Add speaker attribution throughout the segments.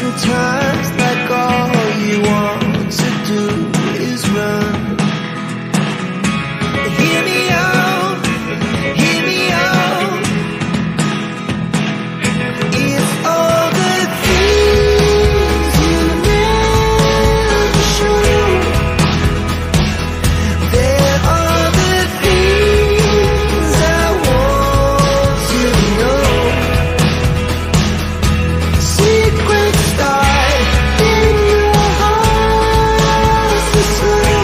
Speaker 1: sometimes like all you want to do is run. Hear me out, hear me out. It's all the things you never show. There are the things I want you to know. Secrets start in your heart to slow.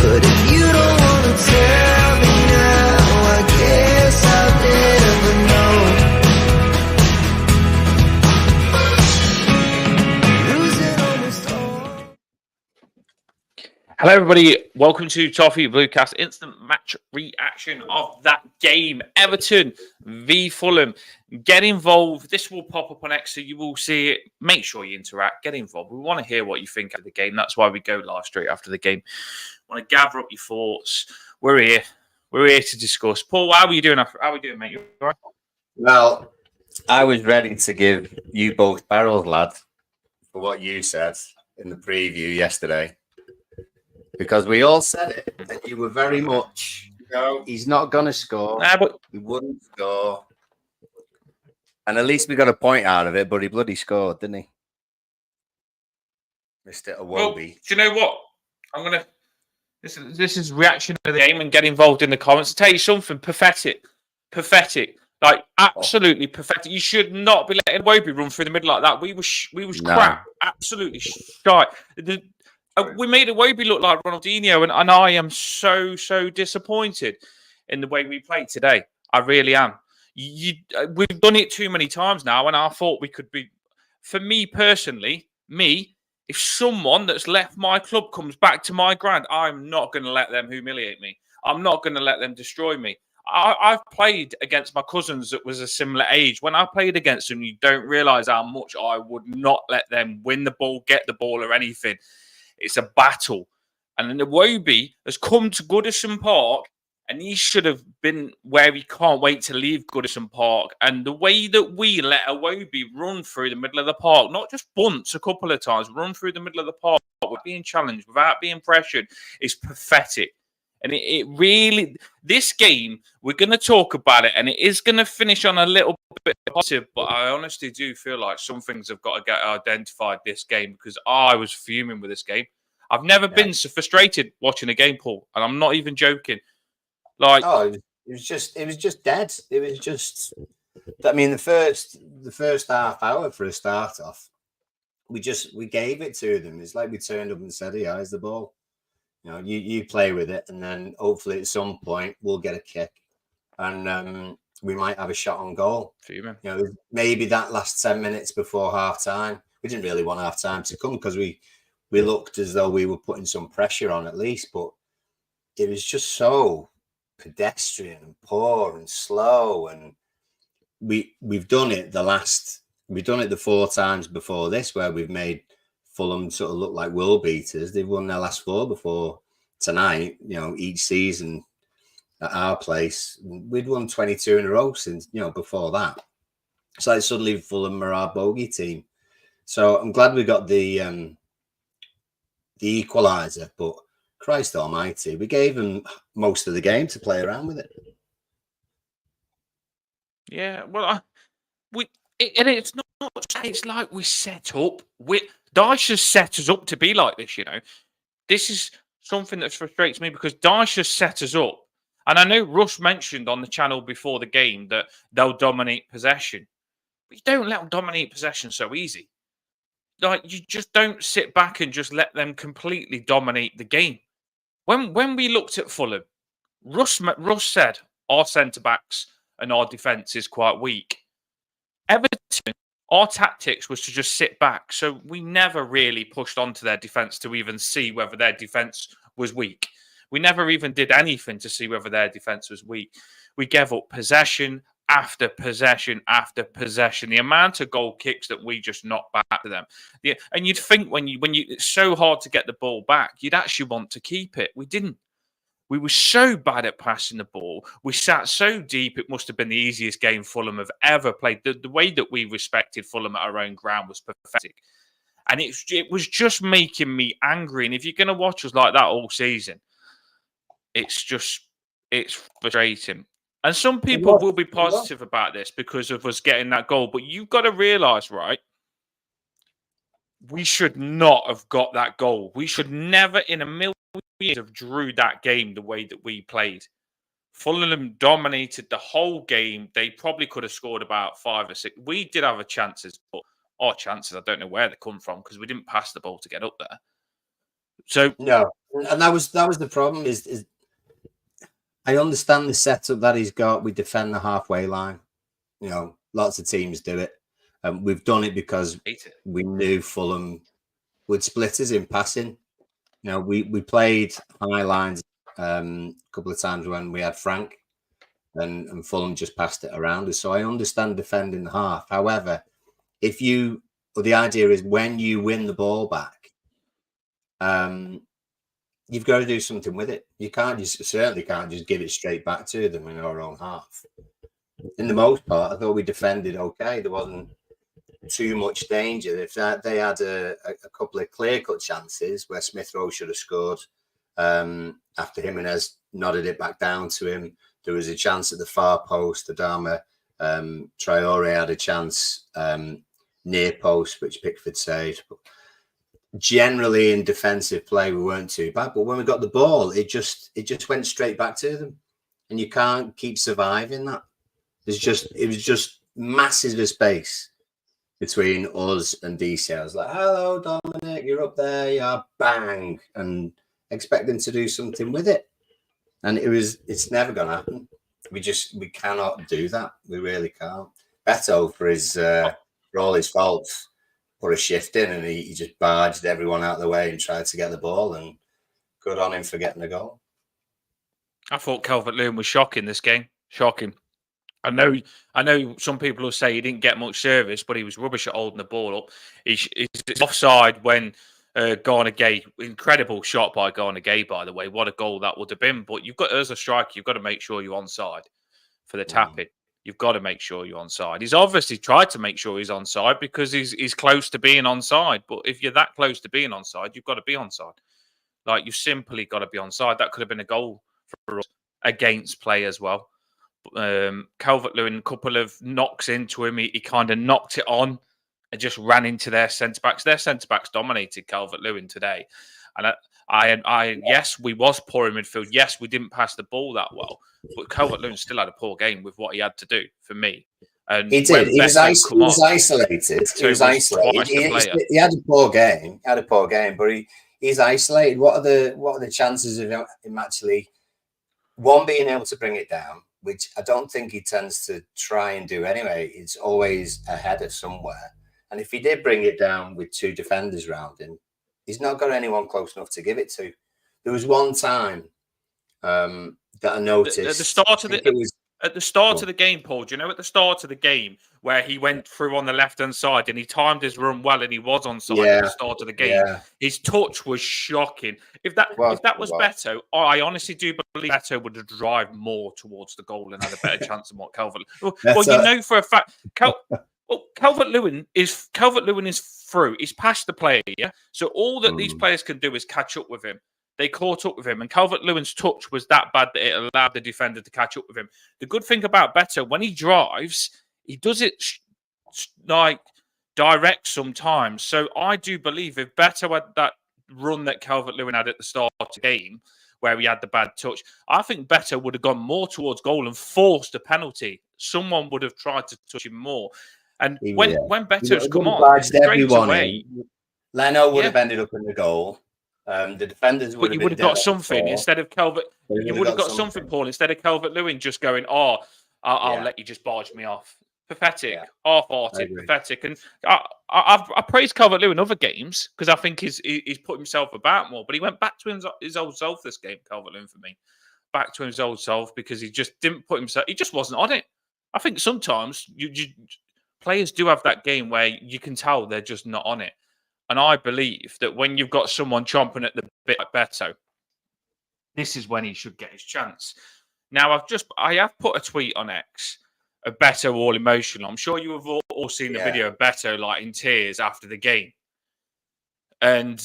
Speaker 1: But if you don't want to tell me now, I guess I'll never know. Losing almost all.
Speaker 2: Hello, everybody. Welcome to Toffee Bluecast instant match reaction of that game. Everton v Fulham. Get involved. This will pop up on X, so you will see it. Make sure you interact. Get involved. We want to hear what you think of the game. That's why we go live straight after the game. Want to gather up your thoughts. We're here. We're here to discuss. Paul, how are you doing? How are we doing, mate? You all right?
Speaker 3: Well, I was ready to give you both barrels, lad, for what you said in the preview yesterday. Because we all said it, and you were very much, no, he's not going to score.
Speaker 2: Nah, but
Speaker 3: He wouldn't score. And at least we got a point out of it, but he bloody scored, didn't he? Mr.
Speaker 2: well, do
Speaker 3: Awobi.
Speaker 2: you know what? I'm gonna. This is reaction to the game and get involved in the comments. I'll tell you something pathetic. Like absolutely pathetic. You should not be letting Wobi run through the middle like that. We was
Speaker 3: No.
Speaker 2: crap. Absolutely shite. We made Wobi look like Ronaldinho, and I am so disappointed in the way we played today. I really am. We've done it too many times now, and I thought we could be. For me personally, if someone that's left my club comes back to my ground, I'm not going to let them humiliate me. I'm not going to let them destroy me. I've played against my cousins that was a similar age. When I played against them, you don't realise how much I would not let them win the ball, get the ball, or anything. It's a battle. And then the Iwobi has come to Goodison Park, and he should have been where he can't wait to leave Goodison Park. And the way that we let Iwobi run through the middle of the park, not just bunts a couple of times, run through the middle of the park without being challenged, without being pressured, is pathetic. And it really, this game, we're going to talk about it, and it is going to finish on a little bit positive, but I honestly do feel like some things have got to get identified this game, because I was fuming with this game. I've never been so frustrated watching a game, Paul, and I'm not even joking. Like,
Speaker 3: it was just dead. It was just, I mean, the first half hour for a start off, we gave it to them. It's like we turned up and said, "Yeah, here's the ball. You know, you play with it, and then hopefully at some point we'll get a kick, and we might have a shot on goal."
Speaker 2: fuming.
Speaker 3: You know, maybe that last 10 minutes before half time, we didn't really want half time to come because we looked as though we were putting some pressure on at least, but it was just so pedestrian and poor and slow, and we've done it the 4 times before this where we've made Fulham sort of look like world beaters. They've won their last 4 before tonight, you know, each season at our place. We'd won 22 in a row since, you know, before that. So like suddenly Fulham are our bogey team. So I'm glad we got the equaliser, but Christ almighty, we gave them most of the game to play around with it.
Speaker 2: Yeah, well, and it's not. It's like we set up. Dyche has set us up to be like this. You know, this is something that frustrates me because Dyche has set us up. And I know Russ mentioned on the channel before the game that they'll dominate possession, but you don't let them dominate possession so easy. Like, you just don't sit back and just let them completely dominate the game. When we looked at Fulham, Russ said our centre-backs and our defence is quite weak. Everton, our tactics was to just sit back. So we never really pushed onto their defence to even see whether their defence was weak. We never even did anything to see whether their defence was weak. We gave up possession after possession after possession. The amount of goal kicks that we just knocked back to them. Yeah, and you'd think when you it's so hard to get the ball back, you'd actually want to keep it. We didn't. We were so bad at passing the ball. We sat so deep. It must have been the easiest game Fulham have ever played. The way that we respected Fulham at our own ground was pathetic. And it was just making me angry. And if you're going to watch us like that all season, it's frustrating. And some people will be positive about this because of us getting that goal. But you've got to realise, right, we should not have got that goal. We should never in a million years have drew that game the way that we played. Fulham dominated the whole game. They probably could have scored about 5 or 6. We did have chances, but our chances, I don't know where they come from because we didn't pass the ball to get up there. So
Speaker 3: no, and that was the problem. Is I understand the setup that he's got. We defend the halfway line. You know, lots of teams do it. We've done it because we knew Fulham would split us in passing. You know, we played high lines a couple of times when we had Frank, and Fulham just passed it around us. So I understand defending the half. However, the idea is when you win the ball back, you've got to do something with it. You certainly can't just give it straight back to them in our own half. In the most part, I thought we defended okay. There wasn't too much danger. If they had a couple of clear-cut chances where Smith Rowe should have scored after Jimenez nodded it back down to him. There was a chance at the far post. Adama Traore had a chance near post, which Pickford saved. But generally, in defensive play, we weren't too bad. But when we got the ball, it just went straight back to them, and you can't keep surviving that. It was just massive of space between us and DC. I was like, hello, Dominic, you're up there, yeah, bang, and expect them to do something with it. And it's never going to happen. We cannot do that. We really can't. Beto, for all his faults, put a shift in and he just barged everyone out of the way and tried to get the ball, and good on him for getting the goal.
Speaker 2: I thought Calvert-Lewin was shocking this game. Shocking. I know some people will say he didn't get much service, but he was rubbish at holding the ball up. He's offside when Garner Gay, incredible shot by Garner Gay, by the way. What a goal that would have been. But as a striker, you've got to make sure you're onside for the tapping. You've got to make sure you're onside. He's obviously tried to make sure he's onside because he's close to being onside. But if you're that close to being onside, you've got to be onside. Like, you've simply got to be onside. That could have been a goal for us against play as well. Calvert-Lewin, a couple of knocks into him. He kind of knocked it on and just ran into their centre-backs. Their centre-backs dominated Calvert-Lewin today. And yes, we was poor in midfield. Yes, we didn't pass the ball that well. But Calvert-Lewin still had a poor game with what he had to do, for me. And
Speaker 3: he did. He was isolated. He was isolated. He had a poor game. But he's isolated. What are the chances of him actually, one, being able to bring it down, which I don't think he tends to try and do anyway. It's always ahead of somewhere. And if he did bring it down with two defenders around him, he's not got anyone close enough to give it to. There was one time that I noticed
Speaker 2: at the start of the game, Paul. Do you know at the start of the game where he went through on the left-hand side and he timed his run well and he was onside at the start of the game? Yeah. His touch was shocking. If that was Beto, I honestly do believe Beto would have drive more towards the goal and had a better chance than what Calvert. Well, you know for a fact, Calvert-Lewin is through. He's past the player, yeah. So all that these players can do is catch up with him. They caught up with him, and Calvert-Lewin's touch was that bad that it allowed the defender to catch up with him. The good thing about Beto, when he drives, he does it like direct sometimes. So I do believe if Beto had that run that Calvert-Lewin had at the start of the game, where he had the bad touch, I think Beto would have gone more towards goal and forced a penalty. Someone would have tried to touch him more. And when Beto's come on, straight away,
Speaker 3: Leno would have ended up in the goal. The defenders would have
Speaker 2: got something instead of Calvert. You would have got something, Paul, instead of Calvert-Lewin just going, I'll let you just barge me off. Pathetic, half-hearted, pathetic. And I praise Calvert-Lewin in other games because I think he's put himself about more. But he went back to his old self this game, Calvert-Lewin, for me. Back to his old self because he just didn't put himself. He just wasn't on it. I think sometimes players do have that game where you can tell they're just not on it. And I believe that when you've got someone chomping at the bit like Beto, this is when he should get his chance. Now, I have put a tweet on X of Beto all emotional. I'm sure you have all seen the video of Beto like in tears after the game. And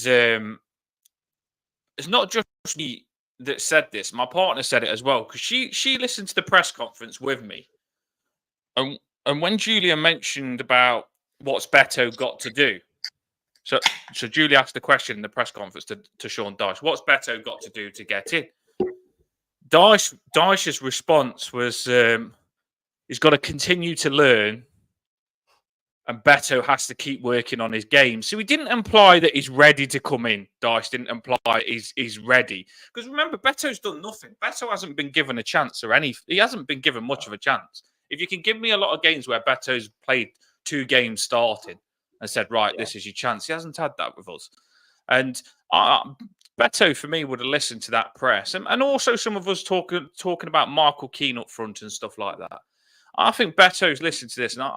Speaker 2: it's not just me that said this. My partner said it as well, because she listened to the press conference with me. And when Julia mentioned about what's Beto got to do, so Julia asked the question in the press conference to Sean Dyche, what's Beto got to do to get in? Dyche's response was, he's got to continue to learn, and Beto has to keep working on his game. So he didn't imply that he's ready to come in. Dyche didn't imply he's ready. Because remember, Beto's done nothing. Beto hasn't been given a chance he hasn't been given much of a chance. If you can give me a lot of games where Beto's played 2 games starting and said, right, this is your chance, he hasn't had that with us. And Beto, for me, would have listened to that press. And also some of us talking about Michael Keane up front and stuff like that. I think Beto's listened to this, and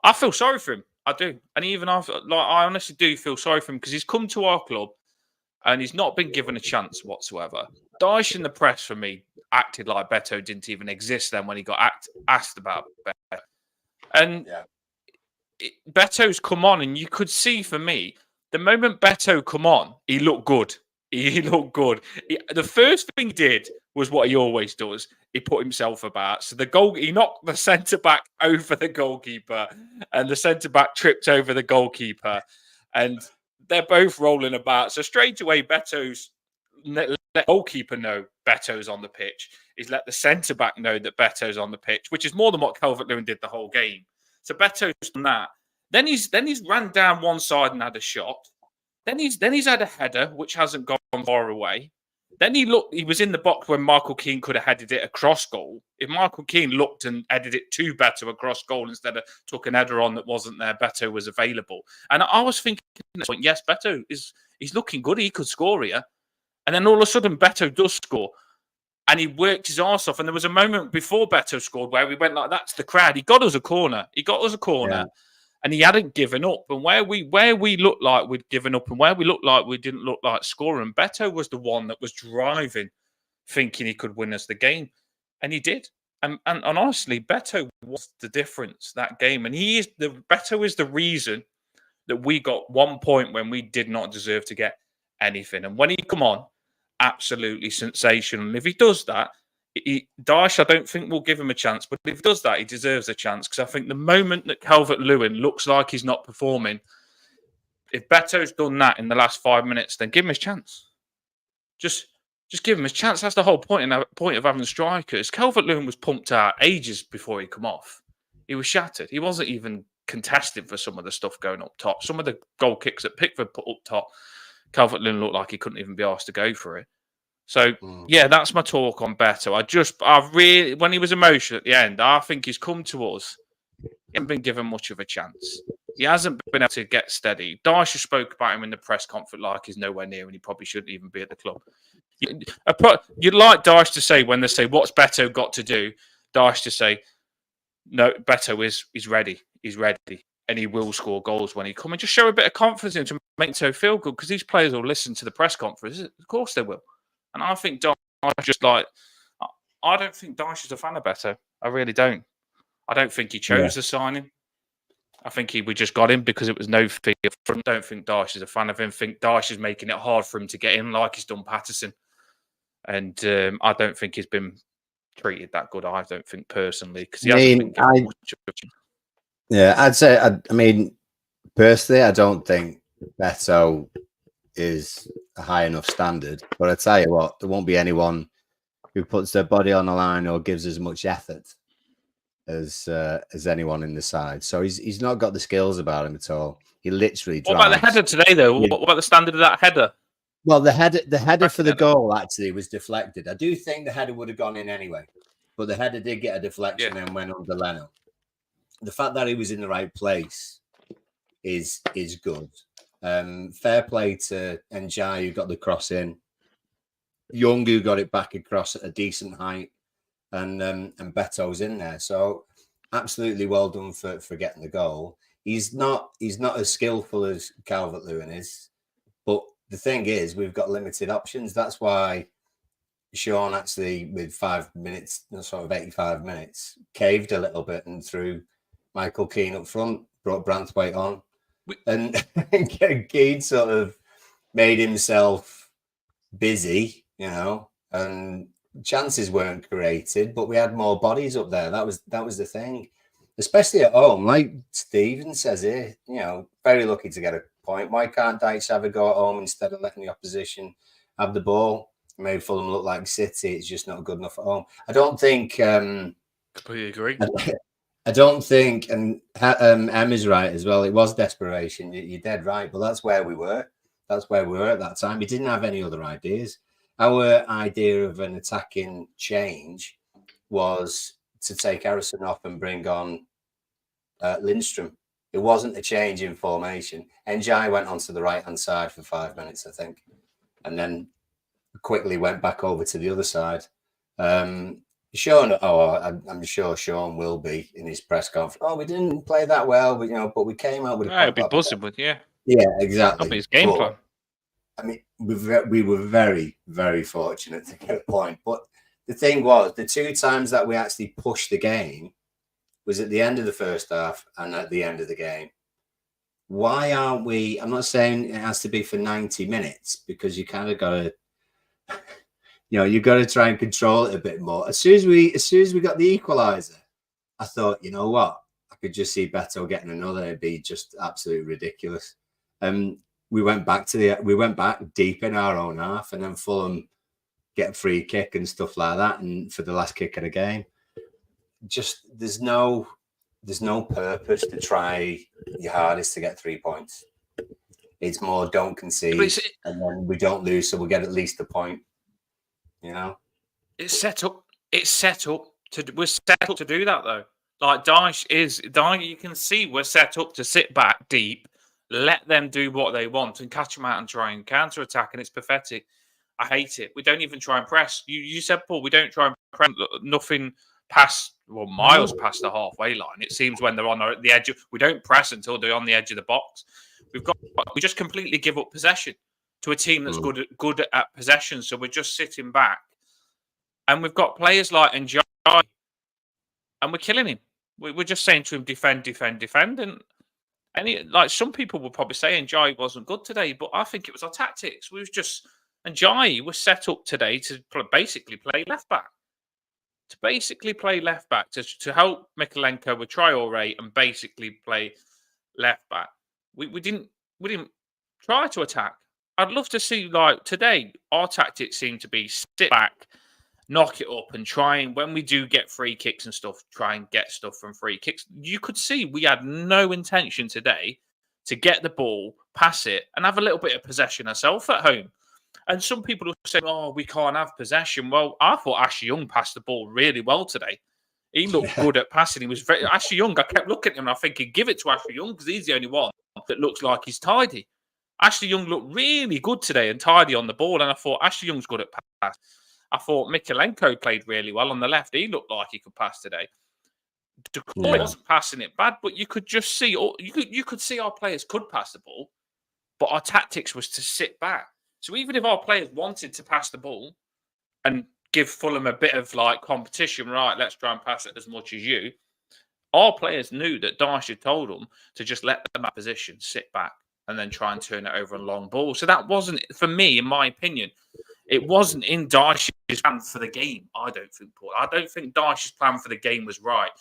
Speaker 2: I feel sorry for him. I do. And even I honestly do feel sorry for him, because he's come to our club and he's not been given a chance whatsoever. Dyche in the press, for me, acted like Beto didn't even exist then when he got asked about Beto. And Beto's come on, and you could see, for me, the moment Beto come on, he looked good. He looked good. The first thing he did was what he always does. He put himself about. So he knocked the centre-back over the goalkeeper, and the centre-back tripped over the goalkeeper. And they're both rolling about. So straight away, Beto's let the goalkeeper know Beto's on the pitch. He's let the centre-back know that Beto's on the pitch, which is more than what Calvert-Lewin did the whole game. So Beto's done that. Then he's ran down one side and had a shot. Then he's had a header which hasn't gone far away. Then he was in the box when Michael Keane could have headed it across goal. If Michael Keane looked and headed it to Beto across goal instead of took an header on that wasn't there, Beto was available. And I was thinking at this point, yes, Beto he's looking good. He could score here. And then all of a sudden, Beto does score. And he worked his arse off. And there was a moment before Beto scored where we went like that to the crowd. He got us a corner. Yeah. And he hadn't given up. And where we looked like we'd given up and where we looked like we didn't look like scoring, Beto was the one that was driving, thinking he could win us the game. And he did. And honestly, Beto was the difference that game. And Beto is the reason that we got 1 point when we did not deserve to get anything. And when he come on, absolutely sensational. And if he does that, Dyche, I don't think will give him a chance, but if he does that, he deserves a chance, because I think the moment that Calvert-Lewin looks like he's not performing, if Beto's done that in the last 5 minutes, then give him his chance. Just give him his chance. That's the whole point of having strikers. Calvert-Lewin was pumped out ages before he come off. He was shattered. He wasn't even contested for some of the stuff going up top. Some of the goal kicks that Pickford put up top, Calvert-Lewin looked like he couldn't even be asked to go for it. So, yeah, that's my talk on Beto. I really, when he was emotional at the end, I think he's come to us. He hasn't been given much of a chance. He hasn't been able to get steady. Dyche spoke about him in the press conference like he's nowhere near, and he probably shouldn't even be at the club. You'd like Dyche to say, when they say, what's Beto got to do? Dyche to say, no, Beto is ready. He's ready. And he will score goals when he comes. And just show a bit of confidence in him to make him feel good, because these players will listen to the press conference. Of course they will. And I think Dyche I don't think Dyche is a fan of Beto. I really don't. I don't think he chose to sign him. I think we just got him because it was no fee up front. I don't think Dyche is a fan of him. I think Dyche is making it hard for him to get in, like he's done Patterson. And I don't think he's been treated that good. I don't think personally, because he hasn't been given much of a...
Speaker 3: Yeah, I'd say. I mean, personally, I don't think Beto is a high enough standard. But I tell you what, there won't be anyone who puts their body on the line or gives as much effort as anyone in the side. So he's not got the skills about him at all. He literally drives.
Speaker 2: What about the header today, though? What about the standard of that header?
Speaker 3: Well, the header for the goal actually was deflected. I do think the header would have gone in anyway, but the header did get a deflection and went under Leno. The fact that he was in the right place is good. Fair play to Njai, who got the cross in. Young, who got it back across at a decent height, and Beto's in there. So absolutely well done for getting the goal. He's not as skillful as Calvert-Lewin is, but the thing is, we've got limited options. That's why Sean actually, with 5 minutes, sort of 85 minutes, caved a little bit and threw Michael Keane up front, brought Branthwaite on. And Keane sort of made himself busy, and chances weren't created, but we had more bodies up there. That was the thing, especially at home. Like Stephen says here, very lucky to get a point. Why can't Dyche have a go at home instead of letting the opposition have the ball? Made Fulham look like City. It's just not good enough at home. I don't think.
Speaker 2: Completely agree.
Speaker 3: I don't think, and Em is right as well. It was desperation. You're dead right, but that's where we were. That's where we were at that time. We didn't have any other ideas. Our idea of an attacking change was to take Harrison off and bring on Lindstrom. It wasn't a change in formation. Njai went onto the right-hand side for 5 minutes, I think, and then quickly went back over to the other side. Sean, I'm sure Sean will be in his press conference. Oh, we didn't play that well, but we came out with a
Speaker 2: I'd be buzzing with, yeah,
Speaker 3: exactly.
Speaker 2: that'll be his game plan.
Speaker 3: I mean, we were very, very fortunate to get a point. But the thing was, the 2 times that we actually pushed the game was at the end of the first half and at the end of the game. Why aren't we? I'm not saying it has to be for 90 minutes because you kind of got to. You've got to try and control it a bit more. As soon as we got the equaliser, I thought, you know what? I could just see Beto getting another. It'd be just absolutely ridiculous. We went back deep in our own half, and then Fulham get a free kick and stuff like that, and for the last kick of the game. Just there's no purpose to try your hardest to get 3 points. It's more don't concede, and then we don't lose, so we'll get at least a point.
Speaker 2: It's set up. We're set up to do that though. Like Dyche, you can see we're set up to sit back deep, let them do what they want, and catch them out and try and counter attack. And it's pathetic. I hate it. We don't even try and press. You said, Paul, we don't try and press. Nothing past, miles past the halfway line. It seems when they're on the edge. We don't press until they're on the edge of the box. We just completely give up possession to a team that's good at possession. So we're just sitting back, and we've got players like Njai, and we're killing him. We're just saying to him, defend, defend, defend, and like some people would probably say Njai wasn't good today, but I think it was our tactics. We was just Njai was set up today to basically play left back. To help Mikalenko with Traore and basically play left back. We didn't try to attack. I'd love to see, like today, our tactics seem to be sit back, knock it up, and try and when we do get free kicks and stuff, try and get stuff from free kicks. You could see we had no intention today to get the ball, pass it, and have a little bit of possession ourselves at home. And some people will say, "Oh, we can't have possession." Well, I thought Ashley Young passed the ball really well today. He looked good at passing. He was very Ashley Young. I kept looking at him and I thinking, give it to Ashley Young because he's the only one that looks like he's tidy. Ashley Young looked really good today and tidy on the ball. And I thought Ashley Young's good at pass. I thought Mikalenko played really well on the left. He looked like he could pass today. Decoy wasn't passing it bad, but you could just see you could see our players could pass the ball, but our tactics was to sit back. So even if our players wanted to pass the ball and give Fulham a bit of like competition, right? Let's try and pass it as much as you. Our players knew that Dyche had told them to just let them at position, sit back, and then try and turn it over on long ball. So that wasn't, for me, in my opinion, it wasn't in Dyche's plan for the game. I don't think, Paul. I don't think Dyche's plan for the game was right.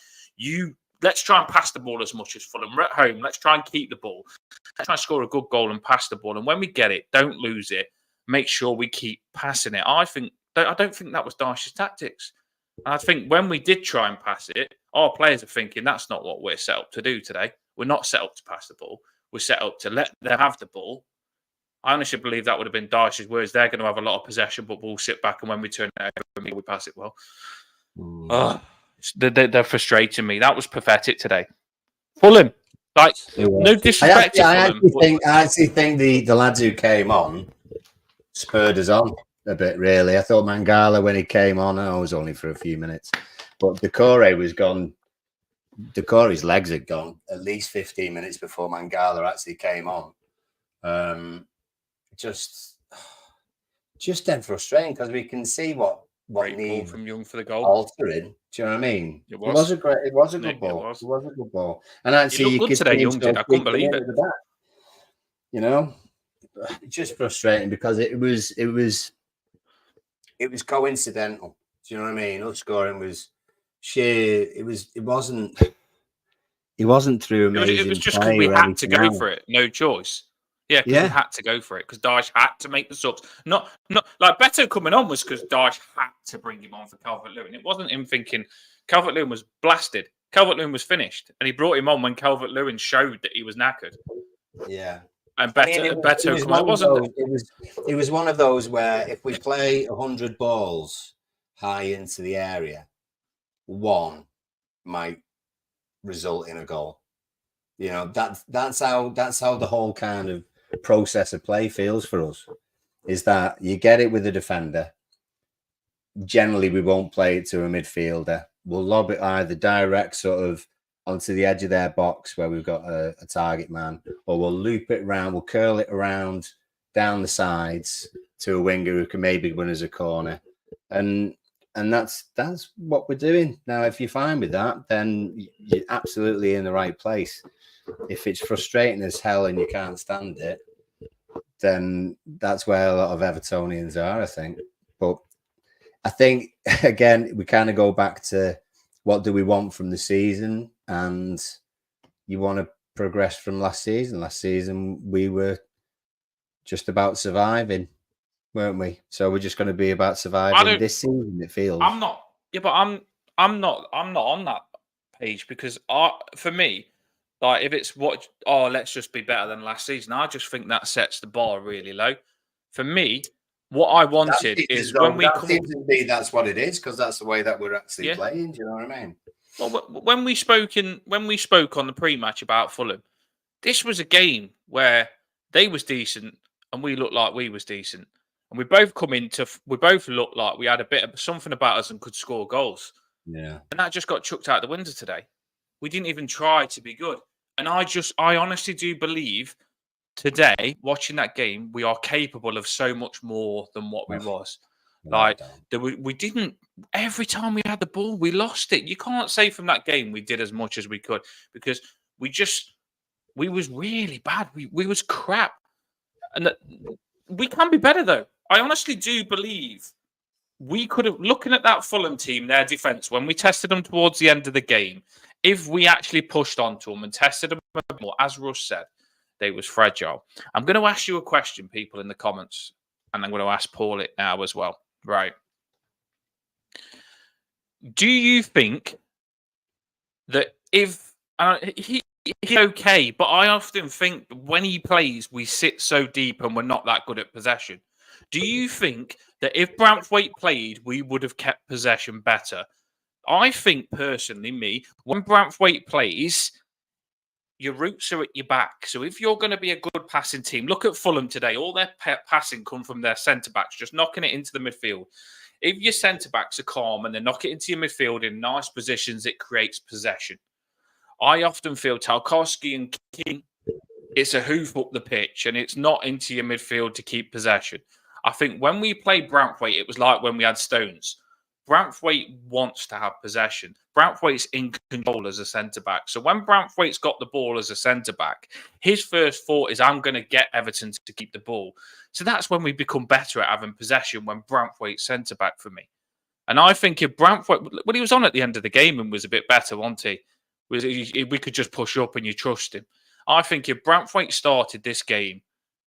Speaker 2: Let's try and pass the ball as much as Fulham. We're at home. Let's try and keep the ball. Let's try and score a good goal and pass the ball. And when we get it, don't lose it. Make sure we keep passing it. I don't think that was Dyche's tactics. And I think when we did try and pass it, our players are thinking that's not what we're set up to do today. We're not set up to pass the ball. We're set up to let them have the ball. I honestly believe that would have been Dyche's words. They're going to have a lot of possession, but we'll sit back, and when we turn it over, we pass it well. They're frustrating me. That was pathetic today. Fulham, like no disrespect to Fulham.
Speaker 3: I actually think the lads who came on spurred us on a bit. Really, I thought Mangala when he came on, I was only for a few minutes, but Decore was gone. Decore's legs had gone at least 15 minutes before Mangala actually came on. just dead frustrating because we can see what
Speaker 2: Great ball
Speaker 3: needs
Speaker 2: from Young for the goal.
Speaker 3: altering. Do you know what I mean?
Speaker 2: It
Speaker 3: It
Speaker 2: was
Speaker 3: was a good
Speaker 2: Nick,
Speaker 3: ball.
Speaker 2: it was.
Speaker 3: It was a good ball. And actually,
Speaker 2: He looked
Speaker 3: you
Speaker 2: good
Speaker 3: could
Speaker 2: today,
Speaker 3: see him
Speaker 2: Young did. I couldn't believe it.
Speaker 3: at the back. You know, it's just frustrating because it was coincidental. Do you know what I mean? Us scoring was sheer. It wasn't through
Speaker 2: It was
Speaker 3: amazing
Speaker 2: just because
Speaker 3: play
Speaker 2: we
Speaker 3: or
Speaker 2: had to
Speaker 3: anything
Speaker 2: go
Speaker 3: else.
Speaker 2: for it. No choice. Yeah, because we
Speaker 3: Yeah,
Speaker 2: had to go for it. Because Dyche had to make the subs. Not like Beto coming on was because Dyche had to bring him on for Calvert-Lewin. It wasn't him thinking Calvert-Lewin was blasted. Calvert-Lewin was finished, and he brought him on when Calvert-Lewin showed that he was knackered.
Speaker 3: yeah.
Speaker 2: And
Speaker 3: I mean,
Speaker 2: Beto coming on. It wasn't.
Speaker 3: It was one of those where if we play 100 balls high into the area, one might result in a goal. You know, that's how the whole kind of process of play feels for us. Is that you get it with a defender. Generally, we won't play it to a midfielder. We'll lob it either direct sort of onto the edge of their box where we've got a target man, or we'll loop it around, we'll curl it around down the sides to a winger who can maybe win as a corner. And that's what we're doing. Now, if you're fine with that, then you're absolutely in the right place. If it's frustrating as hell and you can't stand it, then that's where a lot of Evertonians are, I think. But I think, again, we kind of go back to what do we want from the season? And you want to progress from last season. Last season, we were just about surviving, weren't we? So we're just going to be about surviving this season, it feels.
Speaker 2: I'm not. Yeah, but I'm not on that page because for me, like if it's let's just be better than last season. I just think that sets the bar really low. For me, what I wanted is when we come.
Speaker 3: That's what it is because that's the way that we're actually playing. Do you know what I mean?
Speaker 2: Well, when we spoke on the pre-match about Fulham, this was a game where they was decent and we looked like we was decent, and we both looked like we had a bit of something about us and could score goals.
Speaker 3: Yeah,
Speaker 2: and that just got chucked out the window today. We didn't even try to be good, and I honestly do believe today, watching that game, we are capable of so much more than what we was. Like we didn't. Every time we had the ball, we lost it. You can't say from that game we did as much as we could because we was really bad. We was crap, and we can be better though. I honestly do believe we could have. Looking at that Fulham team, their defense when we tested them towards the end of the game, if we actually pushed onto them and tested them more, as Russ said, they was fragile. I'm going to ask you a question, people in the comments, and I'm going to ask Paul it now as well. Right. Do you think that if he's okay, but I often think when he plays, we sit so deep and we're not that good at possession. Do you think that if Branthwaite played, we would have kept possession better? I think personally, when Branthwaite plays, your roots are at your back. So if you're going to be a good passing team, look at Fulham today. All their passing come from their centre-backs, just knocking it into the midfield. If your centre-backs are calm and they knock it into your midfield in nice positions, it creates possession. I often feel Tarkowski and King, it's a hoof up the pitch and it's not into your midfield to keep possession. I think when we played Branthwaite, it was like when we had Stones. Branthwaite wants to have possession. Branthwaite's in control as a centre-back. So when Branthwaite's got the ball as a centre-back, his first thought is, I'm going to get Everton to keep the ball. So that's when we become better at having possession, when Branthwaite's centre-back for me. And I think if Branthwaite, well, he was on at the end of the game and was a bit better, wasn't he? We could just push up and you trust him. I think if Branthwaite started this game,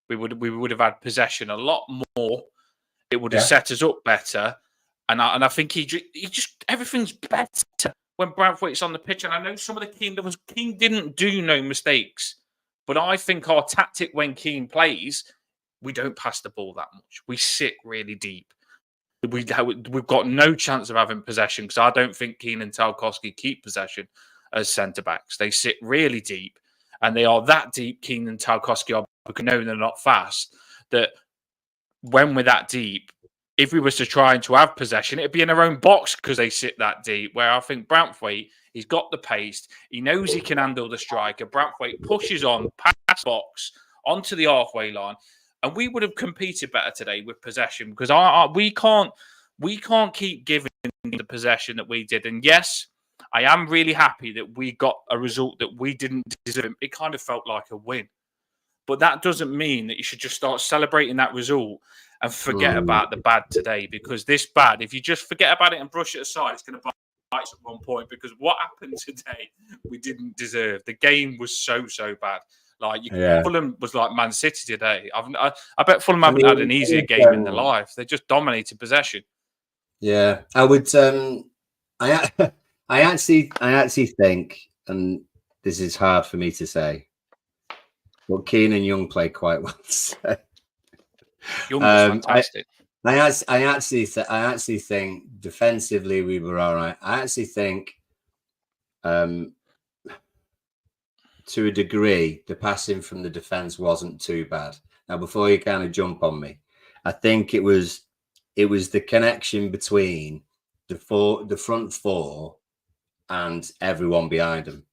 Speaker 2: we would have had possession a lot more. It would have set us up better. And I think he just everything's better when Branthwaite's on the pitch. And I know some of the Keane didn't do no mistakes, but I think our tactic when Keane plays, we don't pass the ball that much. We sit really deep. We've got no chance of having possession because I don't think Keane and Tarkowski keep possession as centre backs. They sit really deep, and they are that deep. Keane and Tarkowski are because no, they're not fast. That when we're that deep. If we was to try and to have possession, it'd be in our own box because they sit that deep. Where I think Branthwaite, he's got the pace. He knows he can handle the striker. Branthwaite pushes on, past box, onto the halfway line. and we would have competed better today with possession because we can't keep giving the possession that we did. And yes, I am really happy that we got a result that we didn't deserve. It kind of felt like a win. But that doesn't mean that you should just start celebrating that result and forget about the bad today. Because this bad, if you just forget about it and brush it aside, it's going to bite us at one point. Because what happened today, we didn't deserve. The game was so bad. Like Fulham was like Man City today. I bet Fulham haven't had an easier game in their life. They just dominated possession.
Speaker 3: Yeah, I would. I actually think, and this is hard for me to say, but Keane and Young played quite well today.
Speaker 2: Young was fantastic.
Speaker 3: I actually think defensively we were all right. I actually think, to a degree, the passing from the defense wasn't too bad. Now, before you kind of jump on me, I think it was the connection between the front four and everyone behind them,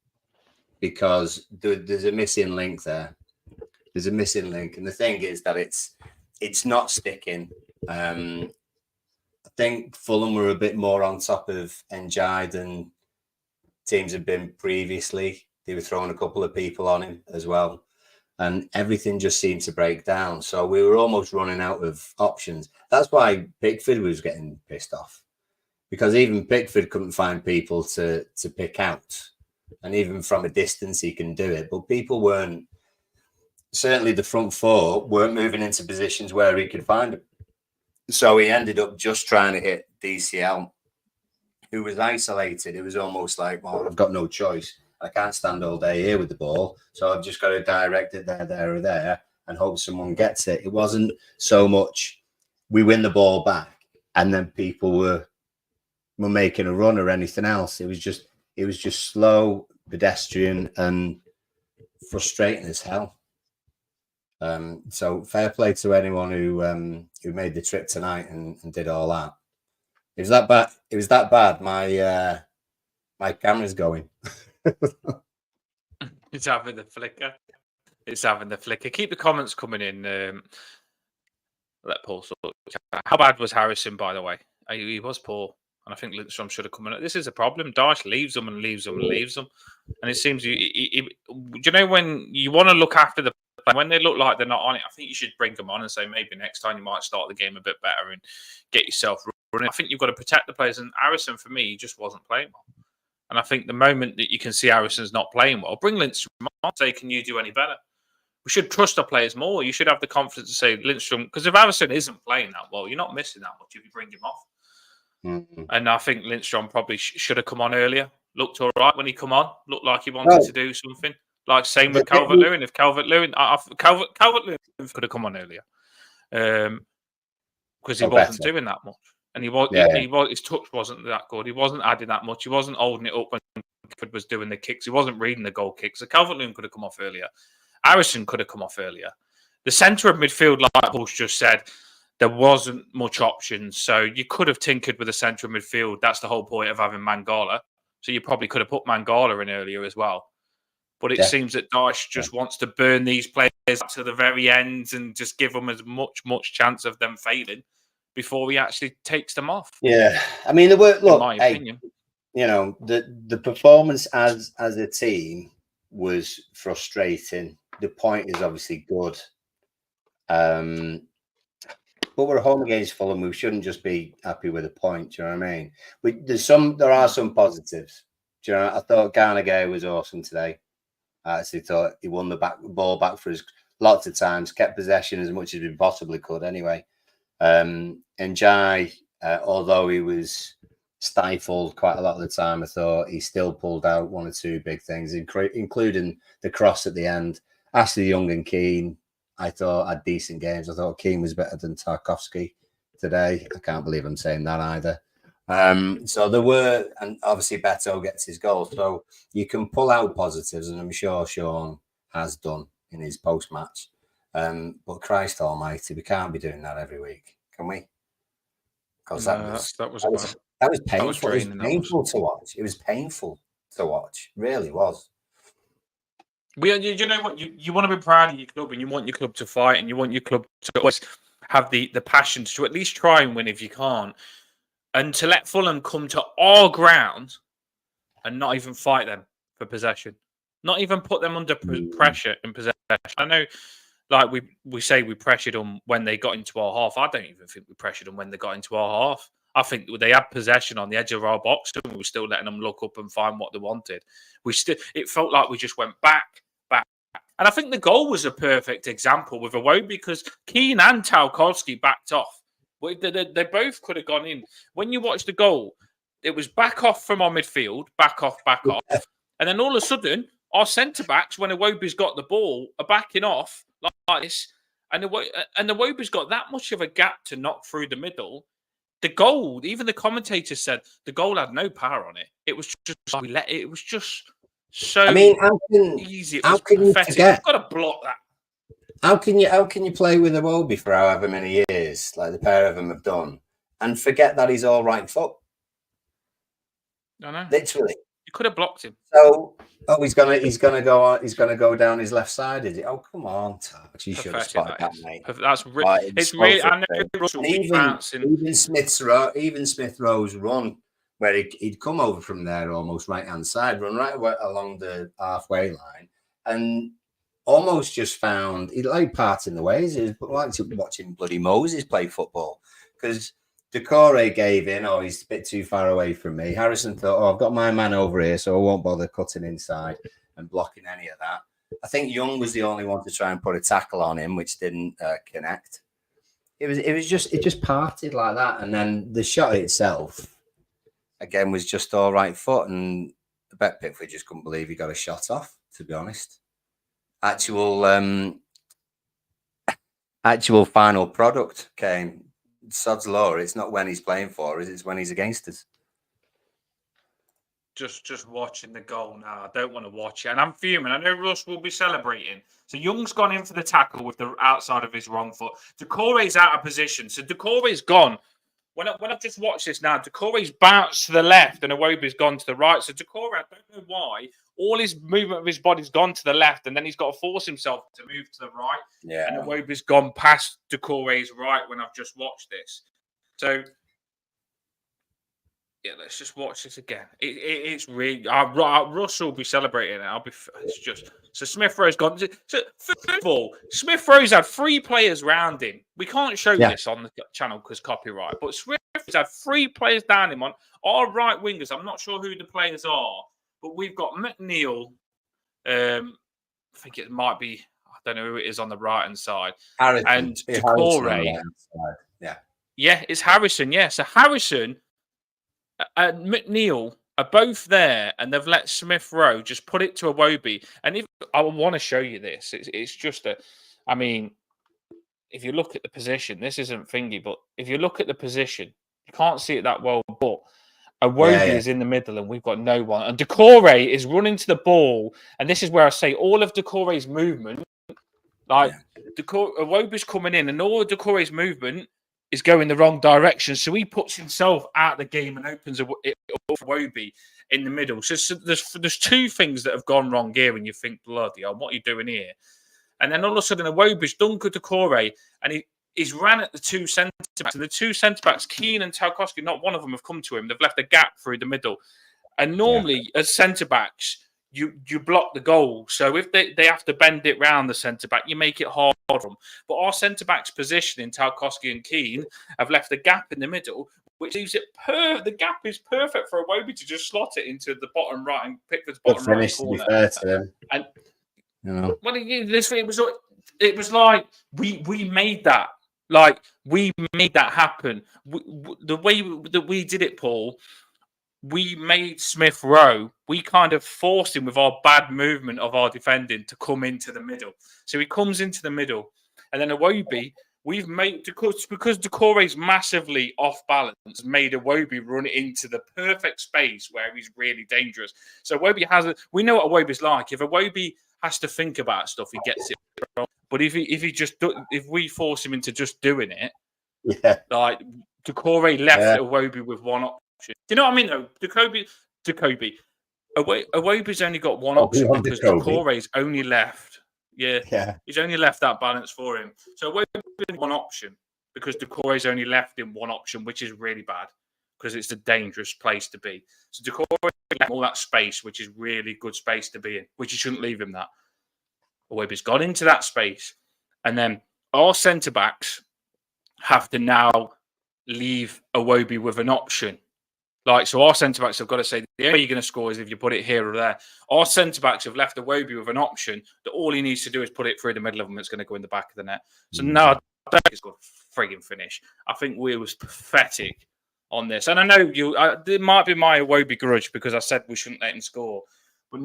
Speaker 3: because there's a missing link there. There's a missing link, and the thing is that it's not sticking. I think Fulham were a bit more on top of Njai than teams have been previously. They were throwing a couple of people on him as well, and everything just seemed to break down. So we were almost running out of options. That's why Pickford was getting pissed off, because even Pickford couldn't find people to pick out. And even from a distance, he can do it. But people weren't, certainly the front four, weren't moving into positions where he could find them. So he ended up just trying to hit DCL, who was isolated. It was almost like, well, I've got no choice. I can't stand all day here with the ball. So I've just got to direct it there, or there, and hope someone gets it. It wasn't so much we win the ball back and then people were making a run or anything else. It was just slow, pedestrian, and frustrating as hell. So fair play to anyone who made the trip tonight and did all that. It was that bad. It was that bad. My camera's going.
Speaker 2: It's having the flicker. Keep the comments coming in. Let Paul sort. How bad was Harrison, by the way? He was poor. And I think Lindstrom should have come in. This is a problem. Dyche leaves them. And it seems do you know when you want to look after the play, when they look like they're not on it, I think you should bring them on and say maybe next time you might start the game a bit better and get yourself running. I think you've got to protect the players. And Harrison, for me, he just wasn't playing well. And I think the moment that you can see Harrison's not playing well, bring Lindstrom on. Say, can you do any better? We should trust our players more. You should have the confidence to say Lindstrom, because if Harrison isn't playing that well, you're not missing that much if you bring him off. Mm-hmm. And I think Lindstrom probably should have come on earlier. Looked all right when he come on. Looked like he wanted to do something. Like same with Calvert-Lewin. If Calvert-Lewin could have come on earlier, because he wasn't doing that much, and he was his touch wasn't that good. He wasn't adding that much. He wasn't holding it up when Pickford was doing the kicks. He wasn't reading the goal kicks. So Calvert-Lewin could have come off earlier. Harrison could have come off earlier. The centre of midfield, like Paul's just said, there wasn't much options. So you could have tinkered with the centre of midfield. That's the whole point of having Mangala. So you probably could have put Mangala in earlier as well. But it seems that Dyche just wants to burn these players to the very end and just give them as much chance of them failing before he actually takes them off.
Speaker 3: Yeah. I mean, in my
Speaker 2: opinion.
Speaker 3: You know, the performance as a team was frustrating. The point is obviously good. But we're home against Fulham. We shouldn't just be happy with a point. Do you know what I mean? There are some positives. Do you know? I thought Garnagay was awesome today. I actually thought he won the ball back for us lots of times, kept possession as much as we possibly could. Anyway, and Jai, although he was stifled quite a lot of the time, I thought he still pulled out one or two big things, including the cross at the end. Ashley Young and Keane, I thought, had decent games. I thought Keane was better than Tarkowski today. I can't believe I'm saying that either. So there were, and obviously Beto gets his goal. So you can pull out positives, and I'm sure Sean has done in his post-match. But Christ almighty, we can't be doing that every week, can we? Because that was painful. It was painful to watch. It was painful to watch. It really was.
Speaker 2: You know what? You want to be proud of your club, and you want your club to fight, and you want your club to always have the passion to at least try and win if you can't. And to let Fulham come to our ground and not even fight them for possession, not even put them under pressure in possession. I know, like we say we pressured them when they got into our half. I don't even think we pressured them when they got into our half. I think they had possession on the edge of our box, and we were still letting them look up and find what they wanted. It felt like we just went back. And I think the goal was a perfect example with Iwobi because Keane and Tarkowski backed off. They both could have gone in. When you watch the goal, it was back off from our midfield, back off. And then all of a sudden, our centre-backs, when Iwobi's got the ball, are backing off like this. And Iwobi's got that much of a gap to knock through the middle. The goal, even the commentators said, the goal had no power on it. It was just so easy.
Speaker 3: How can you forget?
Speaker 2: You've got to block that.
Speaker 3: How can you play with Iwobi for however many years, like the pair of them have done, and forget that he's all right foot?
Speaker 2: I know.
Speaker 3: Literally,
Speaker 2: you could have blocked him.
Speaker 3: So, he's gonna go down his left side, is it? Oh, come on, Tark. You should have spotted that, mate.
Speaker 2: It's really. I know Russell
Speaker 3: even Smith Rowe's run, where he'd come over from there almost right-hand side, run right along the halfway line, and almost just found he like parting the ways. It was like watching bloody Moses play football because Decore gave in. Oh, he's a bit too far away from me. Harrison thought, I've got my man over here, so I won't bother cutting inside and blocking any of that. I think Young was the only one to try and put a tackle on him, which didn't connect. It just parted like that, and then the shot itself again was just all right foot, and I bet Pickford just couldn't believe he got a shot off. To be honest, actual final product came. Sod's law. It's not when he's playing for us; it's when he's against us.
Speaker 2: Just watching the goal now. I don't want to watch it, and I'm fuming. I know Russ will be celebrating. So Young's gone in for the tackle with the outside of his wrong foot. Decore's out of position, so Decore's gone. When I've just watched this now, Decore's bounced to the left and Iwobi's gone to the right. So Decore, I don't know why, all his movement of his body's gone to the left, and then he's got to force himself to move to the right.
Speaker 3: Yeah.
Speaker 2: And Iwobi's gone past Decore's right when I've just watched this. So yeah, let's just watch this again. It's really Russ will be celebrating it. It's just so Smith Rowe's gone. So first of all, Smith Rowe's had 3 players round him. We can't show this on the channel because copyright. But Smith Rowe's had 3 players down him on our right wingers. I'm not sure who the players are, but we've got McNeil. I think it might be. I don't know who it is on the right hand side.
Speaker 3: Harrison.
Speaker 2: And Decore. Yeah, it's Harrison. Yeah, so Harrison and McNeil are both there, and they've let Smith Rowe just put it to Iwobi. And if I want to show you this, it's just I mean, if you look at the position, this isn't thingy, but if you look at the position, you can't see it that well, but Iwobi is in the middle, and we've got no one. And Decore is running to the ball, and this is where I say all of Decore's movement, Iwobi's coming in, and all of Decore's movement is going the wrong direction. So he puts himself out of the game and opens it up for Iwobi in the middle. So there's 2 things that have gone wrong here, and you think, bloody hell, what are you doing here? And then all of a sudden, Iwobi's done to Decore, and he's ran at the 2 centre-backs. And the 2 centre-backs, Keane and Tarkowski, not one of them have come to him. They've left a gap through the middle. And normally, as centre-backs, you block the goal. So if they have to bend it round the centre-back, you make it hard for them. But our centre-backs position in Tarkowski and Keane have left a gap in the middle, which leaves it the gap is perfect for Iwobi to just slot it into the bottom right and Pickford's bottom right corner.
Speaker 3: To be fair to them.
Speaker 2: And
Speaker 3: well,
Speaker 2: it was like we made that. Like we made that happen. The way that we did it, Paul, we made Smith Rowe. We kind of forced him with our bad movement of our defending to come into the middle. So he comes into the middle, and then Iwobi, we've made because Decore's massively off balance, made Iwobi run into the perfect space where he's really dangerous. So Iwobi we know what Iwobi's like. If Iwobi has to think about stuff, he gets it wrong. But if we force him into just doing it, like Decore left Iwobi with one option. Do you know what I mean? Though Iwobi Awobi's only got one
Speaker 3: Oh,
Speaker 2: option
Speaker 3: we won the
Speaker 2: because
Speaker 3: trophy.
Speaker 2: Doucouré's only left.
Speaker 3: Yeah.
Speaker 2: He's only left that balance for him. So Awobi's one option because Doucouré's only left in one option, which is really bad because it's a dangerous place to be. So Doucouré left all that space, which is really good space to be in, which you shouldn't leave him that. Awobi's got into that space, and then our centre backs have to now leave Iwobi with an option. Like, so our centre backs have got to say the only way you're going to score is if you put it here or there. Our centre backs have left Iwobi with an option that all he needs to do is put it through the middle of them. It's going to go in the back of the net. So no, I don't think it's got a frigging finish. I think we was pathetic on this, and I know it might be my Iwobi grudge because I said we shouldn't let him score. But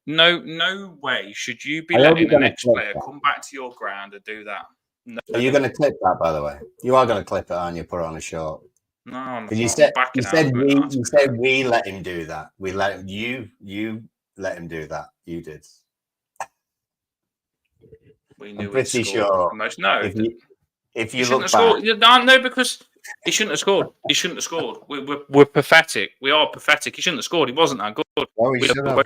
Speaker 2: no way should you be letting the next player come back to your ground and do that. No.
Speaker 3: Are you going to clip that, by the way? You are going to clip it, aren't you? Put it on a short.
Speaker 2: No, I'm not.
Speaker 3: You said we let him do that. We let him, you let him do that. You did.
Speaker 2: We knew
Speaker 3: I'm pretty sure.
Speaker 2: Almost no.
Speaker 3: If you
Speaker 2: look
Speaker 3: look
Speaker 2: back, no, because he shouldn't have scored. He shouldn't have scored. We're pathetic. We are pathetic. He shouldn't have scored. He wasn't that good.
Speaker 3: Oh, he should have.